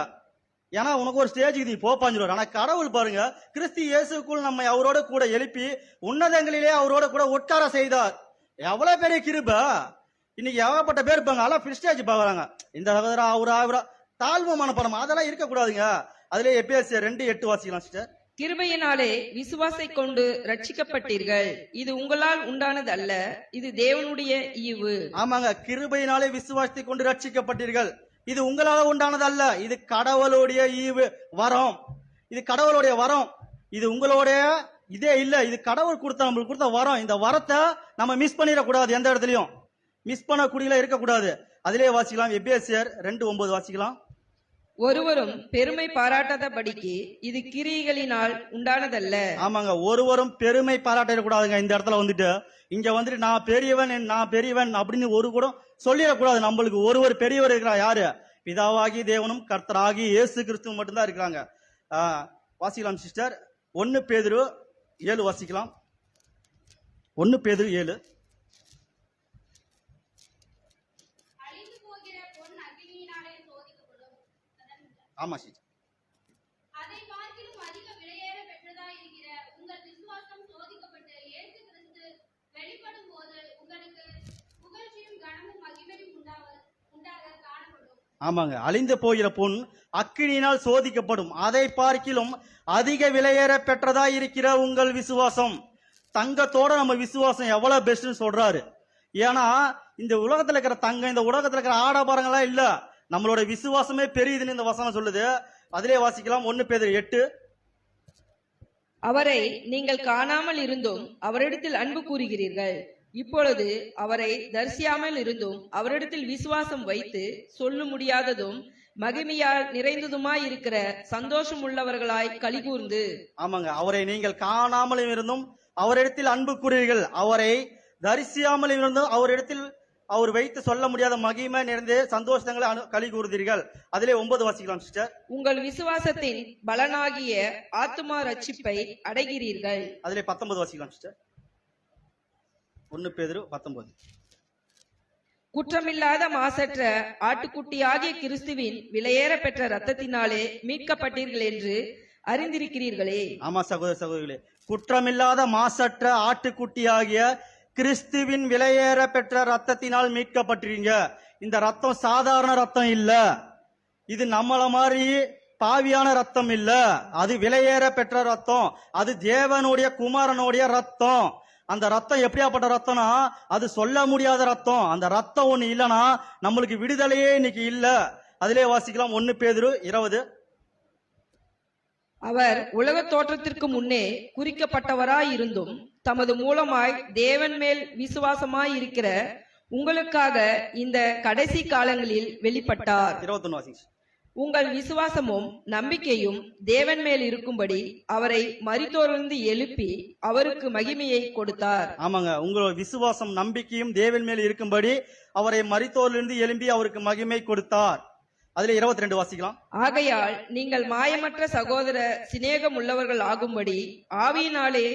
ஏன்னா உனக்கு ஒரு ஸ்டேஜுக்கு நீ போப்பாஞ்சிருவார். ஆனா கடவுள் பாருங்க, கிறிஸ்து இயேசுக்குள் நம்மை அவரோட கூட எழுப்பி உன்னதங்களிலே அவரோட கூட உட்கார செய்தார். எவ்வளவு பெரிய கிருபை! இன்னைக்கு ஏகப்பட்ட பேர் இருப்பாங்க, அதெல்லாம் பிரிஸ்டேஜ் பாக்குறாங்க. இந்த சகோதரா அவரா தாழ்வு மனப்படம் அதெல்லாம் இருக்கக்கூடாதுங்க. அதுல எபேசியர் 2:8 வாசிக்கலாம் சிஸ்டர். கிருபையினாலே விசுவாசை கொண்டு ரட்சிக்கப்பட்டீர்கள். இது உங்களால் உண்டானது அல்ல, இது தேவனுடைய ஈவு. ஆமாங்க, கிருபையினாலே விசுவாசத்தை கொண்டு ரட்சிக்கப்பட்டீர்கள். இது உங்களால உண்டானது அல்ல, இது கடவுளுடைய ஈவு, வரம். இது கடவுளுடைய வரம். இது உங்களுடைய இதே இல்ல, இது கடவுள் கொடுத்த நம்மளுக்கு கொடுத்த வரம். இந்த வரத்தை நம்ம மிஸ் பண்ணிடக்கூடாது, எந்த இடத்துலயும் மிஸ் பண்ணக்கூடியல இருக்கக்கூடாது. அதிலே வாசிக்கலாம், எபேசியர் 2:9 வாசிக்கலாம். ஒருவரும் பெருமை பாராட்டாதபடிக்கு இது கிரியைகளினால் உண்டானதல்ல. ஆமாங்க, ஒருவரும் பெருமை பாராட்டக்கூடாதுங்க. இந்த இடத்துல வந்துட்டு இங்க வந்துட்டு நான் பெரியவன் அப்படின்னு ஒரு கூட சொல்லிடக்கூடாது. நம்மளுக்கு ஒருவர் பெரியவர் இருக்கிறார். யாரு? பிதாவாகி தேவனும் கர்த்தராகி இயேசு கிறிஸ்து மட்டும்தான் இருக்கிறாங்க. வாசிக்கலாம் சிஸ்டர், 1 பேதுரு 7 வாசிக்கலாம். 1 பேதுரு 7. ஆமா சிஸ்டர். அதை பார்க்கிலும் அதிக விலையேற பெற்றதாய் இருக்கிற உங்கள் விசுவாசம் சோதிக்கப்பட்டு இயேசு கிறிஸ்து வெளிப்படும் போது உங்களுக்கு புகழ்ச்சியும் கனமும் மகிமையும் உண்டாக காணப்படும். ஆமாங்க, அழிந்து போகிற பொன் அக்கினியினால் சோதிக்கப்படும். அதை பார்க்கிலும் அதிக விலையேற பெற்றதாய் இருக்கிற உங்கள் விசுவாசம். தங்கத்தோட நம்ம விசுவாசம் எவ்வளவு பெஸ்ட்னு சொல்றாரு. ஏன்னா இந்த உலகத்துல இருக்கிற தங்கம், இந்த உலகத்துல இருக்கிற ஆடம்பரங்கள்லாம் இல்ல, நம்மளோட விசுவாசமே பெரியதுன்னு இந்த வசனம் சொல்லுது. அதிலே வாசிக்கலாம், 1 பேதுரு 8. அவரை நீங்கள் காணாமல் இருந்தும் அவரிடத்தில் அன்பு கூறுகிறீர்கள். இப்பொழுது அவரை தரிசியாமல் இருந்தும் அவரிடத்தில் விசுவாசம் வைத்து சொல்ல முடியாததும் மகிமையால் நிறைந்ததுமாய் இருக்கிற சந்தோஷம் உள்ளவர்களாய் கலிகூர்ந்து. ஆமாங்க, அவரை நீங்கள் காணாமல் இருந்தும் அவரிடத்தில் அன்பு கூறுவீர்கள். அவரை தரிசியாமல் இருந்தும் அவரிடத்தில் அவர் வைத்து சொல்ல முடியாத மகிமை நிறைந்த சந்தோஷங்களை களி கூறுதீர்கள். அதிலே 9 வாசிக்கலாம் சிஸ்டர். உங்கள் விசுவாசத்தின் பலனாகிய ஆத்துமா ரட்சிப்பை அடைகிறீர்கள். அதிலே 19 வாசிக்கலாம் சிஸ்டர். 1 பேதுரு 19. குற்றமில்லாத மாசற்ற ஆட்டுக்குட்டியாகிய கிறிஸ்துவின் விலையேற பெற்ற ரத்தத்தினாலே மீட்கப்பட்டீர்கள் என்று அறிந்திருக்கிறீர்களே. ஆமா சகோதர சகோதரிகளே, குற்றமில்லாத மாசற்ற ஆட்டுக்குட்டியாகிய கிறிஸ்துவின் விலையேற பெற்ற ரத்தத்தினால் மீட்கப்பட்டிருங்க. இந்த ரத்தம் சாதாரண ரத்தம் இல்ல, இது நம்மள மாதிரி பாவியான ரத்தம் இல்ல, அது விலையேற பெற்ற ரத்தம். அது தேவனுடைய குமாரனுடைய ரத்தம். அந்த ரத்தம் எப்படியாப்பட்ட ரத்தம்னா அது சொல்ல முடியாத ரத்தம். அந்த ரத்தம் ஒண்ணு இல்லனா நம்மளுக்கு விடுதலையே இன்னைக்கு இல்ல. அதிலே வாசிக்கலாம், 1 பேதுரு 20. அவர் உலக தோற்றத்திற்கு முன்னே குறிக்கப்பட்டவராய் இருந்தும் தமது மூலமாய் தேவன் மேல் விசுவாசமாய் இருக்கிற உங்களுக்காக இந்த கடைசி காலங்களில் வெளிப்பட்டார். 21 வாசிங்க. உங்கள் விசுவாசமும் நம்பிக்கையும் தேவன் மேல் இருக்கும்படி அவரை மரித்தோரிலிருந்து எழுப்பி அவருக்கு மகிமையை கொடுத்தார். ஆமாங்க, உங்களோட விசுவாசம் நம்பிக்கையும் தேவன் மேல் இருக்கும்படி அவரை மரித்தோரிலிருந்து எழும்பி அவருக்கு மகிமை கொடுத்தார். அதுல 22 வாசிக்கலாம். ஆகையால் நீங்கள் மாயமற்ற சகோதர சிநேகம் உள்ளவர்கள் ஆகும்படி ஆவியினாலே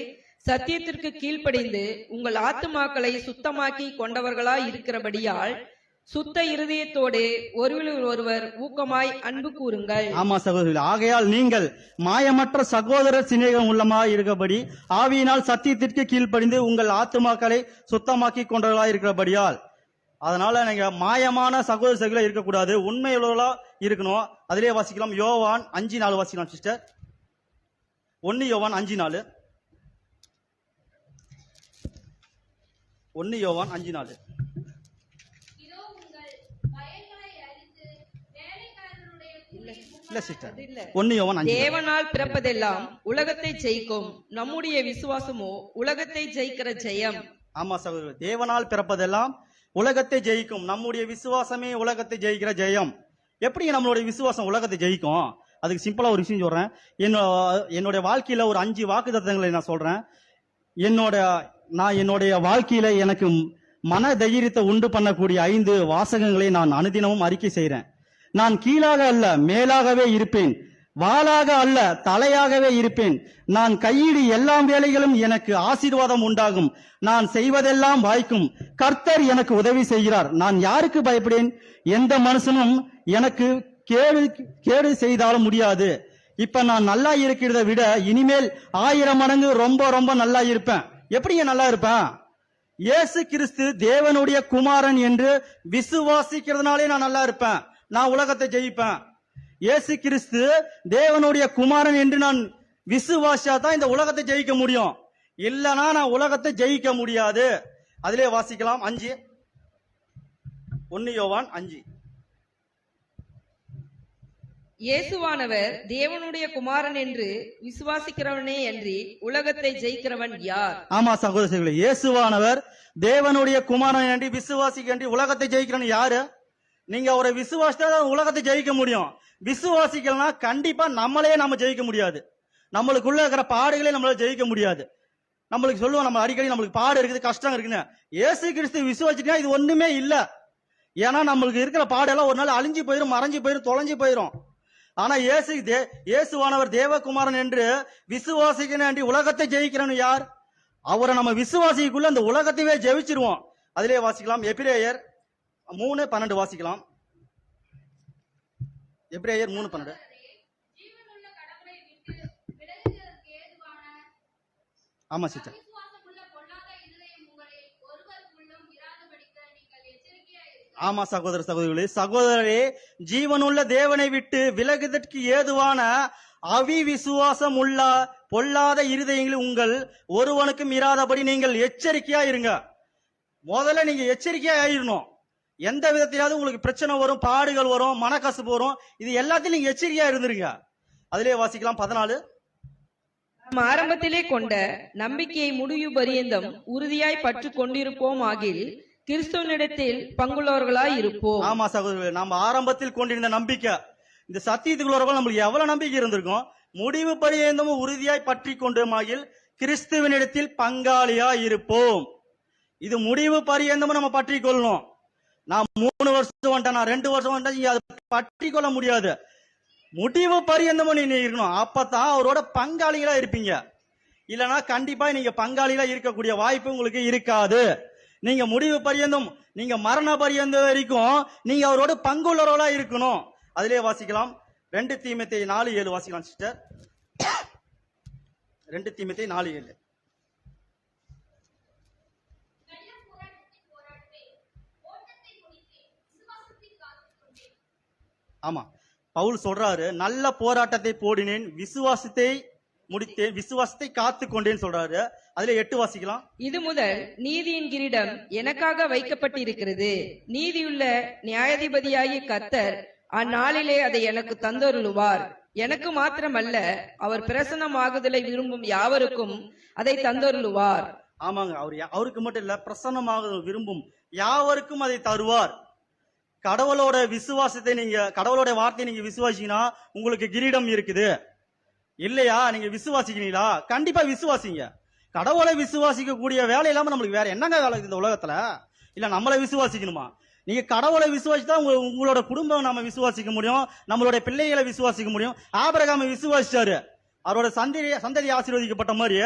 சத்தியத்திற்கு கீழ்ப்படிந்து உங்கள் ஆத்துமாக்களை சுத்தமாக்கி கொண்டவர்களாய் இருக்கிறபடியால் சுத்த இருதயத்தோடு ஒருவர் ஒருவர் ஊக்கமாய் அன்பு கூறுங்கள். ஆமா சகோதரர்கள், ஆகையால் நீங்கள் மாயமற்ற சகோதர சிநேகம் உள்ளமாய் இருக்கபடி ஆவியினால் சத்தியத்திற்கு கீழ்ப்படிந்து உங்கள் ஆத்துமாக்களை சுத்தமாக்கி கொண்டவர்களாய் இருக்கிறபடியால். அதனால நீங்க மாயமான சகோதர சகோதரிகளா இருக்கக்கூடாது, உண்மையுள்ளவர்களா இருக்கணும். அதிலே வாசிக்கலாம், யோவான் 5:4 வாசிக்கலாம் சிஸ்டர். 1 யோவான் 5:4. 1 யோவான் 5:4. இதோ உங்கள் வயல்களை அழித்து வேலைக்காரருடைய இல்ல சிஸ்டர், 1 யோவான் 5. தேவனால் பிறப்பதெல்லாம் உலகத்தை ஜெயிக்கும், நம்முடைய விசுவாசமோ உலகத்தை ஜெயிக்கிற ஜெயம். ஆமா சகோதரர், தேவனால் பிறப்பதெல்லாம் உலகத்தை ஜெயிக்கும், நம்முடைய விசுவாசமே உலகத்தை ஜெயிக்கிற ஜெயம். எப்படி நம்மளுடைய விசுவாசம் உலகத்தை ஜெயிக்கும்? அதுக்கு சிம்பிளா ஒரு விஷயம் சொல்றேன். என்னுடைய வாழ்க்கையில ஒரு 5 வாக்குத்தத்தங்களை நான் சொல்றேன். என்னுடைய வாழ்க்கையில எனக்கு மன தைரியத்தை உண்டு பண்ணக்கூடிய 5 வாசகங்களை நான் அனுதினமும் அறிக்கை செய்றேன். நான் கீழாக அல்ல மேலாகவே இருப்பேன், வாளாக அல்ல தலையாகவே இருப்பேன். நான் கையிடு எல்லா வேலைகளும் எனக்கு ஆசீர்வாதம் உண்டாகும், நான் செய்வதெல்லாம் வாய்க்கும், கர்த்தர் எனக்கு உதவி செய்கிறார். நான் யாருக்கு பயப்படேன்? எந்த மனுஷனும் எனக்கு கேடு செய்தாலும் முடியாது. இப்ப நான் நல்லா இருக்கிறத விட இனிமேல் 1000 மடங்கு ரொம்ப ரொம்ப நல்லா இருப்பேன். எப்படிங்க நல்லா இருப்பேன்? இயேசு கிறிஸ்து தேவனுடைய குமாரன் என்று விசுவாசிக்கிறதுனாலே நான் நல்லா இருப்பேன், நான் உலகத்தை ஜெயிப்பேன். இயேசு கிறிஸ்து தேவனுடைய குமாரன் என்று நான் விசுவாசியா தான் இந்த உலகத்தை ஜெயிக்க முடியும். இல்லனா நான் உலகத்தை ஜெயிக்க முடியாது. அதிலே வாசிக்கலாம் 5 1 யோவான் 5. இயேசுவானவர் தேவனுடைய குமாரன் என்று விசுவாசிக்கிறவனே அன்றி உலகத்தை ஜெயிக்கிறவன் யார்? ஆமா சகோதரர்களே, இயேசுவானவர் தேவனுடைய குமாரன் என்று விசுவாசிக்க உலகத்தை ஜெயிக்கிறவன் யாரு? நீங்க அவரை விசுவாசித்தா உலகத்தை ஜெயிக்க முடியும். விசுவாசிக்கலனா கண்டிப்பா நம்ம ஜெயிக்க முடியாது. நம்மளுக்குள்ள இருக்கிற பாடுகளே நம்மளால ஜெயிக்க முடியாது. நம்மளுக்கு சொல்லுவோம், நம்ம அடிக்கடி நம்மளுக்கு பாடு இருக்குது, கஷ்டம் இருக்குன்னு. இயேசு கிறிஸ்து விசுவாசிட்டா இது ஒண்ணுமே இல்ல. ஏன்னா நம்மளுக்கு இருக்கிற பாடெல்லாம் ஒரு நாள் அழிஞ்சு போயிடும், மறைஞ்சு போயிடும், தொலைஞ்சு போயிடும். ஆனா இயேசுவானவர் தேவகுமாரன் என்று விசுவாசிக்க உலகத்தை ஜெயிக்கிறவன் யார்? அவரை நம்ம விசுவாசிக்குள்ள அந்த உலகத்தையே ஜெயிச்சிருவோம். அதிலே வாசிக்கலாம் எபிரேயர் 3:12 வாசிக்கலாம். எபிரேயர் 3:12. ஜீவனுள்ள கடவுளை விட்டு விலகுவதற்கு ஏதுவான ஆமா சிஸ்டர். அவிசுவாசமுள்ள பொல்லாத இருதயம் உங்களில் ஒருவருக்குள்ளும் இராதபடிக்கு நீங்கள் எச்சரிக்கையாயிருங்கள். ஆமா சகோதரரே, ஜீவனுள்ள தேவனை விட்டு விலகுவதற்கு ஏதுவான அவிவிசுவாசம் உள்ள பொல்லாத இருதயங்களில் உங்கள் ஒருவனுக்கும் இராதபடி நீங்கள் எச்சரிக்கையா இருங்க. முதல்ல நீங்க எச்சரிக்கையா ஆயிரணும். எந்த விதத்திலாவது உங்களுக்கு பிரச்சனை வரும், பாடுகள் வரும், மனக்கசப்பு வரும், இது எல்லாத்தையும் நீங்க எச்சரிக்கையா இருந்துருங்க. அதிலே வாசிக்கலாம் 14. நாம் ஆரம்பத்திலே கொண்ட நம்பிக்கையை முடிவு பரியந்தம் உறுதியாய் பற்று கொண்டிருப்போம் ஆகில் கிறிஸ்துவனிடத்தில் பங்குள்ளவர்களாய் இருப்போம். ஆமா சகோதரர்களே, நம்ம ஆரம்பத்தில் கொண்டிருந்த நம்பிக்கை, இந்த சத்தியத்துக்குள்ள நம்மளுக்கு எவ்வளவு நம்பிக்கை இருந்திருக்கும். முடிவு பரியந்தமும் உறுதியாய் பற்றி கொண்டோமாகில் கிறிஸ்துவனிடத்தில் பங்காளியா இருப்போம். இது முடிவு பரியந்தமும் நம்ம பற்றி கொள்ளணும். நான் 3 வருஷம் வந்துட்டேன், நான் 2 வருஷம் வந்துட்டேன், நீங்க அதை பற்றி கொள்ள முடியாது. முடிவு பரியந்தமும் நீங்க இருக்கணும். அப்பதான் அவரோட பங்காளிகளா இருப்பீங்க. இல்லனா கண்டிப்பா நீங்க பங்காளிகளா இருக்கக்கூடிய வாய்ப்பு உங்களுக்கு இருக்காது. நீங்க முடிவு பரியந்தம், நீங்க மரண பரியந்தம் வரைக்கும் நீங்க அவரோட பங்குள்ளவர்களா இருக்கணும். அதிலே வாசிக்கலாம் 2 தீமோத்தேயு 4:7 வாசிக்கலாம் சிஸ்டர். 2 தீமோத்தேயு 4:7. ஆமா, பவுல் சொல்றாரு, நல்ல போராட்டத்தை போடினேன், விசுவாசத்தை முடித்தேன், விசுவாசத்தை காத்து கொண்டேன்னு சொல்றாரு. அதுல 8 வாசிக்கலாம். இது முதல் நீதியின் கிரீடம் எனக்காக வைக்கப்பட்டிருக்கிறது. நீதியுள்ள நியாயாதிபதியாகிய கர்த்தர் அந்நாளிலே அதை எனக்கு தந்தருளுவார். எனக்கு மாத்திரமல்ல, அவர் பிரசன்னமாகுதலை விரும்பும் யாவருக்கும் அதை தந்தருளுவார். ஆமாங்க, அவருக்கு மட்டும் இல்ல, பிரசன்னமாக விரும்பும் யாவருக்கும் அதை தருவார். கடவுளோட விசுவாசத்தை நீங்க, கடவுளோட வார்த்தையை நீங்க விசுவாசிங்கன்னா உங்களுக்கு கிரீடம் இருக்குது. இல்லையா? நீங்க விசுவாசிக்கிறீங்களா? கண்டிப்பா விசுவாசிங்க. கடவுளை விசுவாசிக்க கூடிய வேலை இல்லாம நம்மளுக்கு வேற என்னங்க வேலை இந்த உலகத்துல? இல்ல நம்மளை விசுவாசிக்கணுமா? நீங்க கடவுளை விசுவாசித்தா உங்களோட குடும்பம் நம்ம விசுவாசிக்க முடியும், நம்மளோட பிள்ளைகளை விசுவாசிக்க முடியும். ஆபிரகாமை விசுவாசிச்சாரு, அவரோட சந்ததி ஆசீர்வதிக்கப்பட்ட மாதிரி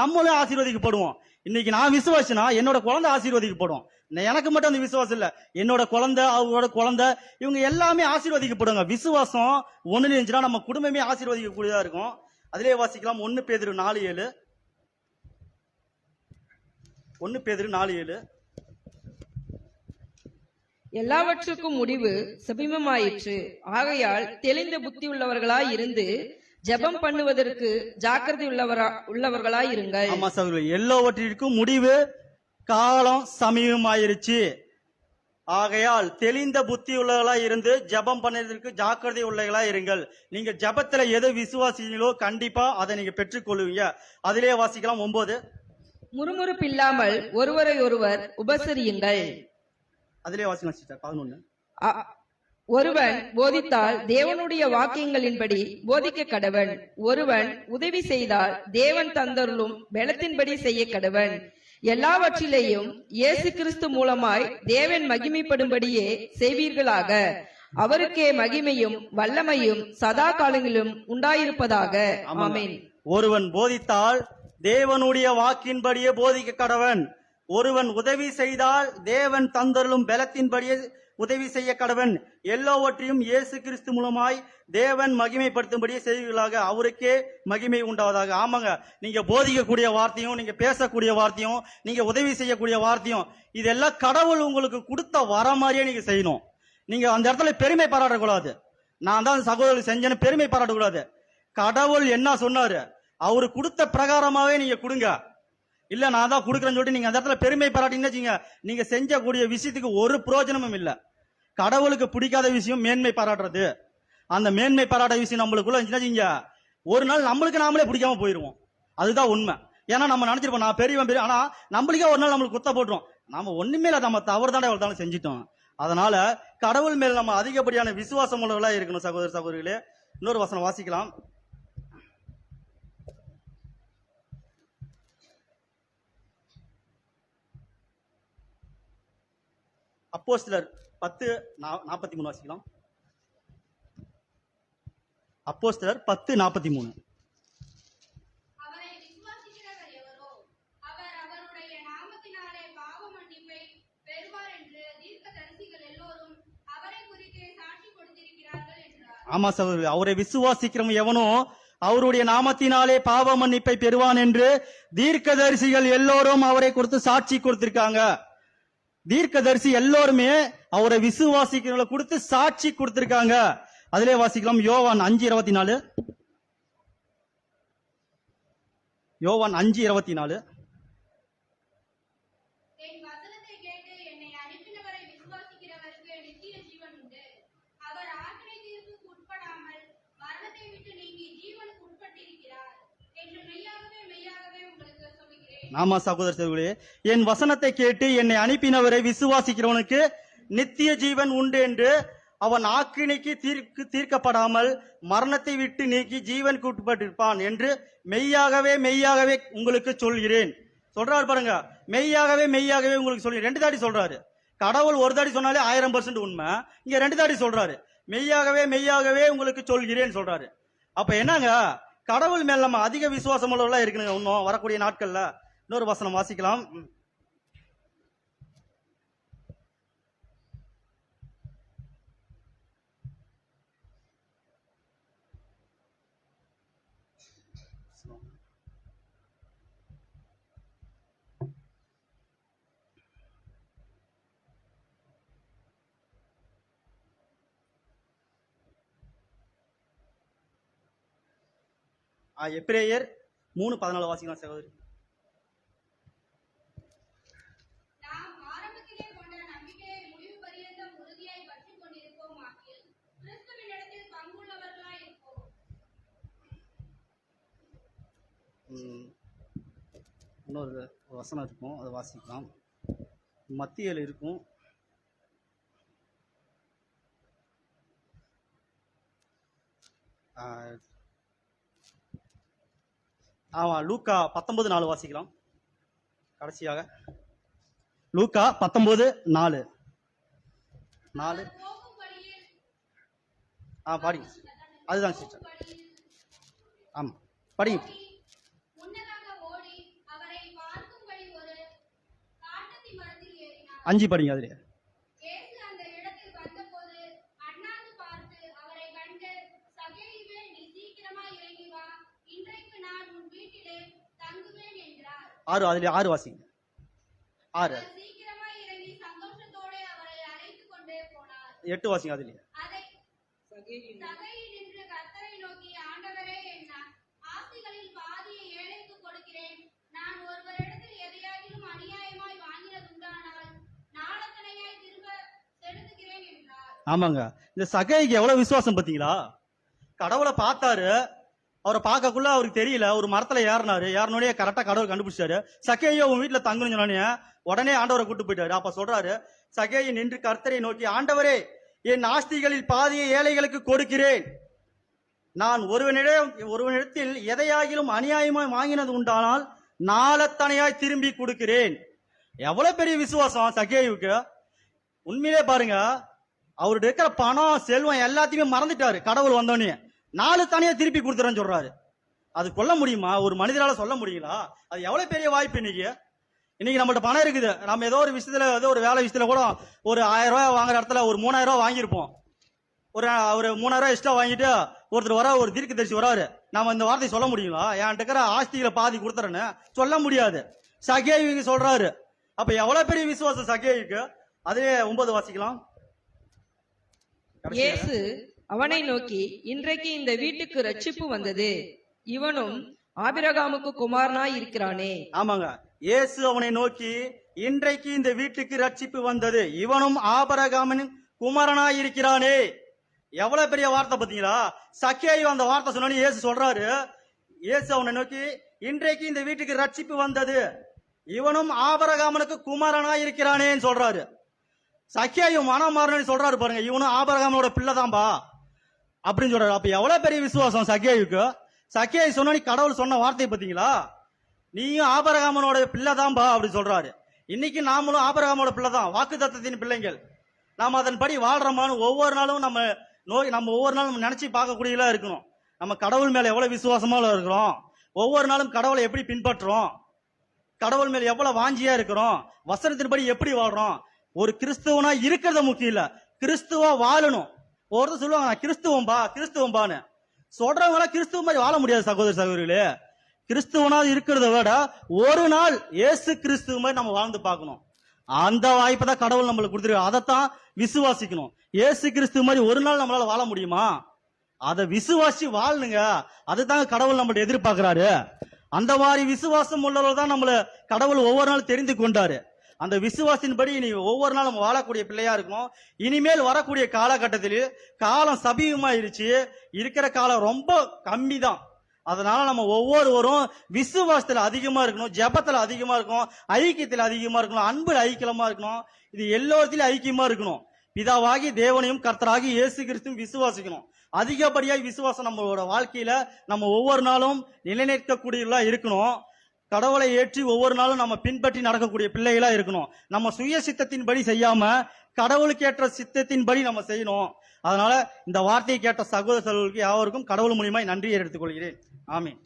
நம்மளும் ஆசீர்வதிக்கப்படுவோம். இன்னைக்கு நான் விசுவாசினா என்னோட குழந்தை ஆசீர்வதிக்கப்படும். எனக்கு மட்டும் அந்த விசுவாசம் இல்ல, என்னோட குழந்தை, அவரோட குழந்தை, இவங்க எல்லாமே ஆசீர்வதிக்கப்படுங்க. விசுவாசம் ஒண்ணு இருந்துச்சுன்னா நம்ம குடும்பமே ஆசீர்வதிக்க கூடியதா இருக்கும். அதிலே வாசிக்கலாம் 1 பேதுரு 4:7. 1 பேதுரு 4:7. எல்லாவற்றுக்கும் முடிவு சமீபமாயிற்று. ஆகையால் தெளிந்த புத்தி உள்ளவர்களாய் இருந்து ஜெபம் பண்ணுவதற்கு ஜாக்கிரதை உள்ளவர்களாய் இருங்கள். ஆமா சகோதரர்களே, எல்லாவற்றிற்கும் முடிவு காலம் சமீபமாயிருச்சு. ஆகையால் தெளிந்த புத்தி உள்ளவர்களாய் இருந்து ஜெபம் பண்ணுவதற்கு ஜாக்கிரதை உள்ளவர்களாய் இருங்கள். நீங்க ஜெபத்துல எதை விசுவாசிங்களோ கண்டிப்பா அதை நீங்க பெற்றுக்கொள்வீங்க. அதிலே வாசிக்கலாம் 9. முறுமுறுப்பில்லாமல் ஒருவரை ஒருவர் உபசரியுங்கள். அதிலே வாசிக்கலாம் சிஸ்டர் 11. ஒருவன் போதித்தால் தேவனுடைய வாக்கியங்களின்படி போதிக்க கடவன். ஒருவன் உதவி செய்தால் தேவன் தந்தருளும் பலத்தின்படி செய்ய கடவன். எல்லாவற்றிலேயும் இயேசு கிறிஸ்து மூலமாய் தேவன் மகிமைப்படும்படியே செய்வீர்களாக. அவருக்கே மகிமையும் வல்லமையும் சதா காலங்களிலும் உண்டாயிருப்பதாக. ஆமென். ஒருவன் போதித்தால் தேவனுடைய வாக்கின்படியே போதிக்க கடவன். ஒருவன் உதவி செய்தால் தேவன் தந்தருளும் பலத்தின்படியே உதவி செய்ய கடவன். எல்லாவற்றையும் இயேசு கிறிஸ்து மூலமாய் தேவன் மகிமைப்படுத்தும்படியே செய்வீர்களாக. அவருக்கே மகிமை உண்டாவதாக. ஆமாங்க, நீங்க போதிக்கக்கூடிய வார்த்தையும், நீங்க பேசக்கூடிய வார்த்தையும், நீங்க உதவி செய்யக்கூடிய வார்த்தையும், இதெல்லாம் கடவுள் உங்களுக்கு கொடுத்த வர மாதிரியே நீங்க செய்யணும். நீங்க அந்த இடத்துல பெருமை பாராட்டக்கூடாது. நான் தான் சகோதரர் செஞ்சேன்னு பெருமை பாராட்டக்கூடாது. கடவுள் என்ன சொன்னாரு, அவரு கொடுத்த பிரகாரமாவே நீங்க கொடுங்க. இல்ல நான் தான் கொடுக்குறேன்னு சொல்லிட்டு நீங்க அந்த இடத்துல பெருமை பாராட்டிங்கன்னு வச்சுங்க, நீங்க செஞ்சக்கூடிய விஷயத்துக்கு ஒரு பிரயோஜனமும் இல்ல. கடவுளுக்கு பிடிக்காத விஷயம் மேன்மை பாராட்டுறது. அந்த மேன்மை பாராட்ட விஷயம் நம்மளுக்குள்ள இருந்துச்சுன்னா ஒரு நாள் நம்மளுக்கு நாமளே பிடிக்காம போயிருவோம். அதுதான் உண்மை. ஏன்னா நம்ம நினைச்சிருப்போம் நான் பெரியவன் பெரிய, ஆனா நம்மளுக்கே ஒரு நாள் நம்மளுக்கு குத்த போட்டுரும். நம்ம ஒண்ணுமே இல்ல, நம்ம தவறு தானே எவ்வளவு தானே செஞ்சிட்டோம். அதனால கடவுள் மேல் நம்ம அதிகப்படியான விசுவாசம் உள்ளவர்களா இருக்கணும் சகோதர சகோதரிகளே. இன்னொரு வசனம் வாசிக்கலாம். அப்போஸ்தலர் 10:43 வாசிக்கலாம். அப்போஸ்தலர் 10:43. அவரை விசுவாசிக்கிறவர் எவரோ அவர் அவருடைய நாமத்தினாலே பாவ மன்னிப்பை பெறுவார் என்று தீர்க்கதரிசிகள் எல்லோரும் அவரை குறித்து சாட்சி கொடுத்திருக்கிறார்கள் என்றார். ஆமா சகோதரி, அவரை விசுவாசிக்கிறவன் எவனோ அவருடைய நாமத்தினாலே பாவ மன்னிப்பை பெறுவான் என்று தீர்க்கதரிசிகள் எல்லோரும் அவரை குறித்து சாட்சி கொடுத்திருக்காங்க. தீர்க்கதரிசி எல்லோருமே அவரை விசுவாசிக்கிறவங்களை கொடுத்து சாட்சி கொடுத்திருக்காங்க. அதிலே வாசிக்கலாம். யோவான் 5:24. யோவான் 5:24. என் வசனத்தை கேட்டு என்னை அனுப்பினவரை விசுவாசிக்கிறவருக்கு நித்திய ஜீவன் உண்டு. அவர் ஆக்கினை தீர்ப்புக்கு உட்படாமல் மரணத்தை விட்டு நீங்கி ஜீவனுக்கு உட்பட்டிருக்கிறார் என்று மெய்யாகவே மெய்யாகவே உங்களுக்கு சொல்லுகிறேன். ஆமா சகோதர சகோதரிகளே, என் வசனத்தை கேட்டு என்னை அனுப்பினவரை விசுவாசிக்கிறவனுக்கு நித்திய ஜீவன் உண்டு என்று அவன் ஆக்கினைக்கு தீர்க்கப்படாமல் மரணத்தை விட்டு நீக்கி ஜீவனுக்கு உட்பட்டிருப்பான் என்று மெய்யாகவே மெய்யாகவே உங்களுக்கு சொல்கிறேன். சொல்றாரு பாருங்க, மெய்யாகவே மெய்யாகவே உங்களுக்கு சொல்கிறேன். 2 தாடி சொல்றாரு. கடவுள் ஒரு தாடி சொன்னாலே 1000% உண்மை. இங்க 2 தாடி சொல்றாரு. மெய்யாகவே மெய்யாகவே உங்களுக்கு சொல்கிறேன் சொல்றாரு. அப்ப என்னங்க, கடவுள் மேல நம்ம அதிக விசுவாசம் உள்ளவர்களா இருக்கணுங்க. இன்னும் வரக்கூடிய நாட்கள்ல இன்னொரு வசனம் வாசிக்கலாம். எபிரேயர் 3:14 வாசிக்கலாம் சகோதரி. நாம் ஆரம்பத்திலே கொண்ட நம்பிக்கையை முடிவு பரியந்தம் உறுதியாய் பற்றிக் கொண்டிருப்போமாகில் கிறிஸ்துவினிடத்தில் பங்குள்ளவர்களாய் இருப்போம். இன்னொரு வசனம் இருக்கும், அதை வாசிக்கலாம். மத்தியில் இருக்கும். ஆமா, லூக்கா 19:4 வாசிக்கலாம். கடைசியாக லூக்கா 19:4. அவர் போகும் வழியில் பாடிங்க. அதுதான் சிஸ்டர். ஆமா படிங்க. முன்னதாக ஓடி அவரை பார்க்கும்படி ஒரு காட்டத்தி மரத்தில் ஏறினார். 5 படிங்க. அதுல இயேசு அந்த இடத்தில் வந்தபோது அண்ணாந்து பார்த்து அவரை கண்டு, சகேயுவே, நீ சீக்கிரமாய் இறங்கி வா, இன்றைக்கு நான் உன் வீட்டிலே தங்குவேன் என்றார். 6 வாசிங்க. 6 அவர் சீக்கிரமாய் இறங்கி சந்தோஷத்தோட அவரை அழைத்துக் கொண்டே போனார். 8 வாசிங்க. அதுல அதை சகையில் நின்று கர்த்தரை நோக்கி, ஆண்டவரே, என் ஆஸ்திகளில் பாதியை ஏழைக்கு கொடுக்கிறேன். நான் ஒருவரிடத்தில் எதையாகிலும் அநியாயமாய் வாங்கினதுண்டானால் நாளத்தனையாய் திரும்ப செலுத்துகிறேன் என்றார். ஆமாங்க, இந்த சகைக்கு எவ்வளவு விசுவாசம் பாத்தீங்களா? கடவுளை பார்த்தாரு. அவரை பார்க்கக்குள்ள அவருக்கு தெரியல. ஒரு மரத்துல ஏறினோடனே கரெக்டா கடவுள் கண்டுபிடிச்சாரு. சகேயோ உன் வீட்டுல தங்கணும்னு சொன்னோடனே உடனே ஆண்டவரை கூட்டு போயிட்டாரு. அப்ப சொல்றாரு, சகேயை நின்று கர்த்தரை நோக்கி, ஆண்டவரே, என் ஆஸ்திகளில் பாதியை ஏழைகளுக்கு கொடுக்கிறேன். நான் ஒருவனிடத்தில் எதையாகிலும் அநியாயமாய் வாங்கினது உண்டானால் நாளத்தனையாய் திரும்பி கொடுக்கிறேன். எவ்வளவு பெரிய விசுவாசம் சகேயுக்கு! உண்மையிலே பாருங்க, அவருடைய இருக்கிற பணம் செல்வம் எல்லாத்தையுமே மறந்துட்டாரு. கடவுள் வந்தோடனே 4 தனியா திருப்பி கொடுத்துறேன்னு சொல்றாரு. அது கொல்ல முடியுமா? ஒரு மனிதரால சொல்ல முடியுங்களா? அது எவ்வளவு பெரிய வாய்ப்பு. இன்னைக்கு நம்மள்ட்ட பணம் இருக்குது. நம்ம ஏதோ ஒரு விஷயத்துல, ஏதோ ஒரு வேலை விஷயத்துல கூட ஒரு 1000 ரூபாய் வாங்குற இடத்துல ஒரு 3000 ரூபாய் வாங்கியிருப்போம். ஒரு 3000 ரூபாய் எக்ஸ்ட்ரா வாங்கிட்டு ஒருத்தர் வர, ஒரு தீர்க்கதரிசி வராரு. நம்ம இந்த வார்த்தையை சொல்ல முடியுங்களா? என்கிட்ட இருக்கிற ஆஸ்திகளை பாதி கொடுத்துறேன்னு சொல்ல முடியாது. சகேயுக்கு சொல்றாரு. அப்ப எவ்வளவு பெரிய விசுவாசம் சகேயுக்கு! அதே 9 வாசிக்கலாம். இயேசு அவனை நோக்கி, இன்றைக்கு இந்த வீட்டுக்கு ரட்சிப்பு வந்தது, இவனும் ஆபிரகாமுக்கு குமாரனாய் இருக்கிறானே. ஆமாங்க, இயேசு அவனை நோக்கி, இன்றைக்கு இந்த வீட்டுக்கு ரட்சிப்பு வந்தது, இவனும் ஆபிரகாமின் குமாரனாய் இருக்கிறானே. எவ்வளவு பெரிய வார்த்தை பாத்தீங்களா? சக்கேயு அந்த வார்த்தை சொன்னோன்னு இயேசு சொல்றாரு, இயேசு அவனை நோக்கி, இன்றைக்கு இந்த வீட்டுக்கு ரட்சிப்பு வந்தது, இவனும் ஆபிரகாமனுக்கு குமாரனாய் இருக்கிறானேன்னு சொல்றாரு. சக்கேயு மனம் மாறணும்னு சொல்றாரு பாருங்க, இவனும் ஆபிரகாமனோட பிள்ளைதான்பா அப்படின்னு சொல்றாரு. அப்ப எவ்வளவு பெரிய விசுவாசம் சக்கேயுக்கு. சக்கேயு சொன்னோன்னு கடவுள் சொன்ன வார்த்தையை பாத்தீங்களா? நீயும் ஆபிரகாமனோட பிள்ளைதான்பா அப்படின்னு சொல்றாரு. இன்னைக்கு நாமளும் ஆபிரகாமோட பிள்ளை தான், வாக்கு தத்தத்தின் பிள்ளைங்கள். நாம அதன்படி வாழ்றோமான்னு ஒவ்வொரு நாளும் நம்ம ஒவ்வொரு நாளும் நினைச்சு பார்க்கக்கூடியதா இருக்கணும். நம்ம கடவுள் மேல எவ்வளவு விசுவாசமா இருக்கிறோம், ஒவ்வொரு நாளும் கடவுளை எப்படி பின்பற்றுறோம், கடவுள் மேல எவ்வளவு வாஞ்சியா இருக்கிறோம், வசனத்தின்படி எப்படி வாழ்றோம். ஒரு கிறிஸ்துவனா இருக்கிறத முக்கியம் இல்ல, கிறிஸ்துவா வாழணும். ஒருத்தர் சொல்லுவாங்க நான் கிறிஸ்துவம்பான்னு சொல்றவங்கள கிறிஸ்துவ மாதிரி வாழ முடியாது சகோதர சகோதரிகளே. கிறிஸ்துவனா இருக்கிறத விட ஒரு நாள் இயேசு கிறிஸ்துவ மாதிரி நம்ம வாழ்ந்து பார்க்கணும். அந்த வாய்ப்பை தான் கடவுள் நம்மளுக்கு கொடுத்துருக்கு. அதைத்தான் விசுவாசிக்கணும். இயேசு கிறிஸ்துவ மாதிரி ஒரு நாள் நம்மளால வாழ முடியுமா? அதை விசுவாசி வாழணுங்க. அதுதாங்க கடவுள் நம்மள்ட்ட எதிர்பார்க்கிறாரு. அந்த மாதிரி விசுவாசம் உள்ளவர்கள் தான் நம்மள கடவுள் ஒவ்வொரு நாள் தெரிந்து கொண்டாரு. அந்த விசுவாசின்படி நீ ஒவ்வொரு நாள் நம்ம வாழக்கூடிய பிள்ளையா இருக்கணும். இனிமேல் வரக்கூடிய காலகட்டத்தில் காலம் சபீகமாயிருச்சு, இருக்கிற காலம் ரொம்ப கம்மி தான். அதனால நம்ம ஒவ்வொருவரும் விசுவாசத்துல அதிகமா இருக்கணும், ஜெபத்துல அதிகமா இருக்கணும், ஐக்கியத்துல அதிகமா இருக்கணும், அன்புல ஐக்கியமா இருக்கணும். இது எல்லோருத்திலும் ஐக்கியமா இருக்கணும். பிதாவாகி தேவனையும் கர்த்தராகி இயேசு கிறிஸ்துவும் விசுவாசிக்கணும். அதிகப்படியாக விசுவாசம் நம்மளோட வாழ்க்கையில நம்ம ஒவ்வொரு நாளும் நிலைநிற்கக்கூடியவர்களா இருக்கணும். கடவுளை ஏற்றி ஒவ்வொரு நாளும் நம்ம பின்பற்றி நடக்கக்கூடிய பிள்ளைகளா இருக்கணும். நம்ம சுய சித்தத்தின்படி செய்யாம கடவுளுக்கு ஏற்ற சித்தத்தின்படி நம்ம செய்யணும். அதனால இந்த வார்த்தையை கேட்ட சகோதர சகோதரர்களுக்கு யாவருக்கும் கடவுள் மூலியமாய் நன்றியை எடுத்துக் கொள்கிறேன். ஆமென்.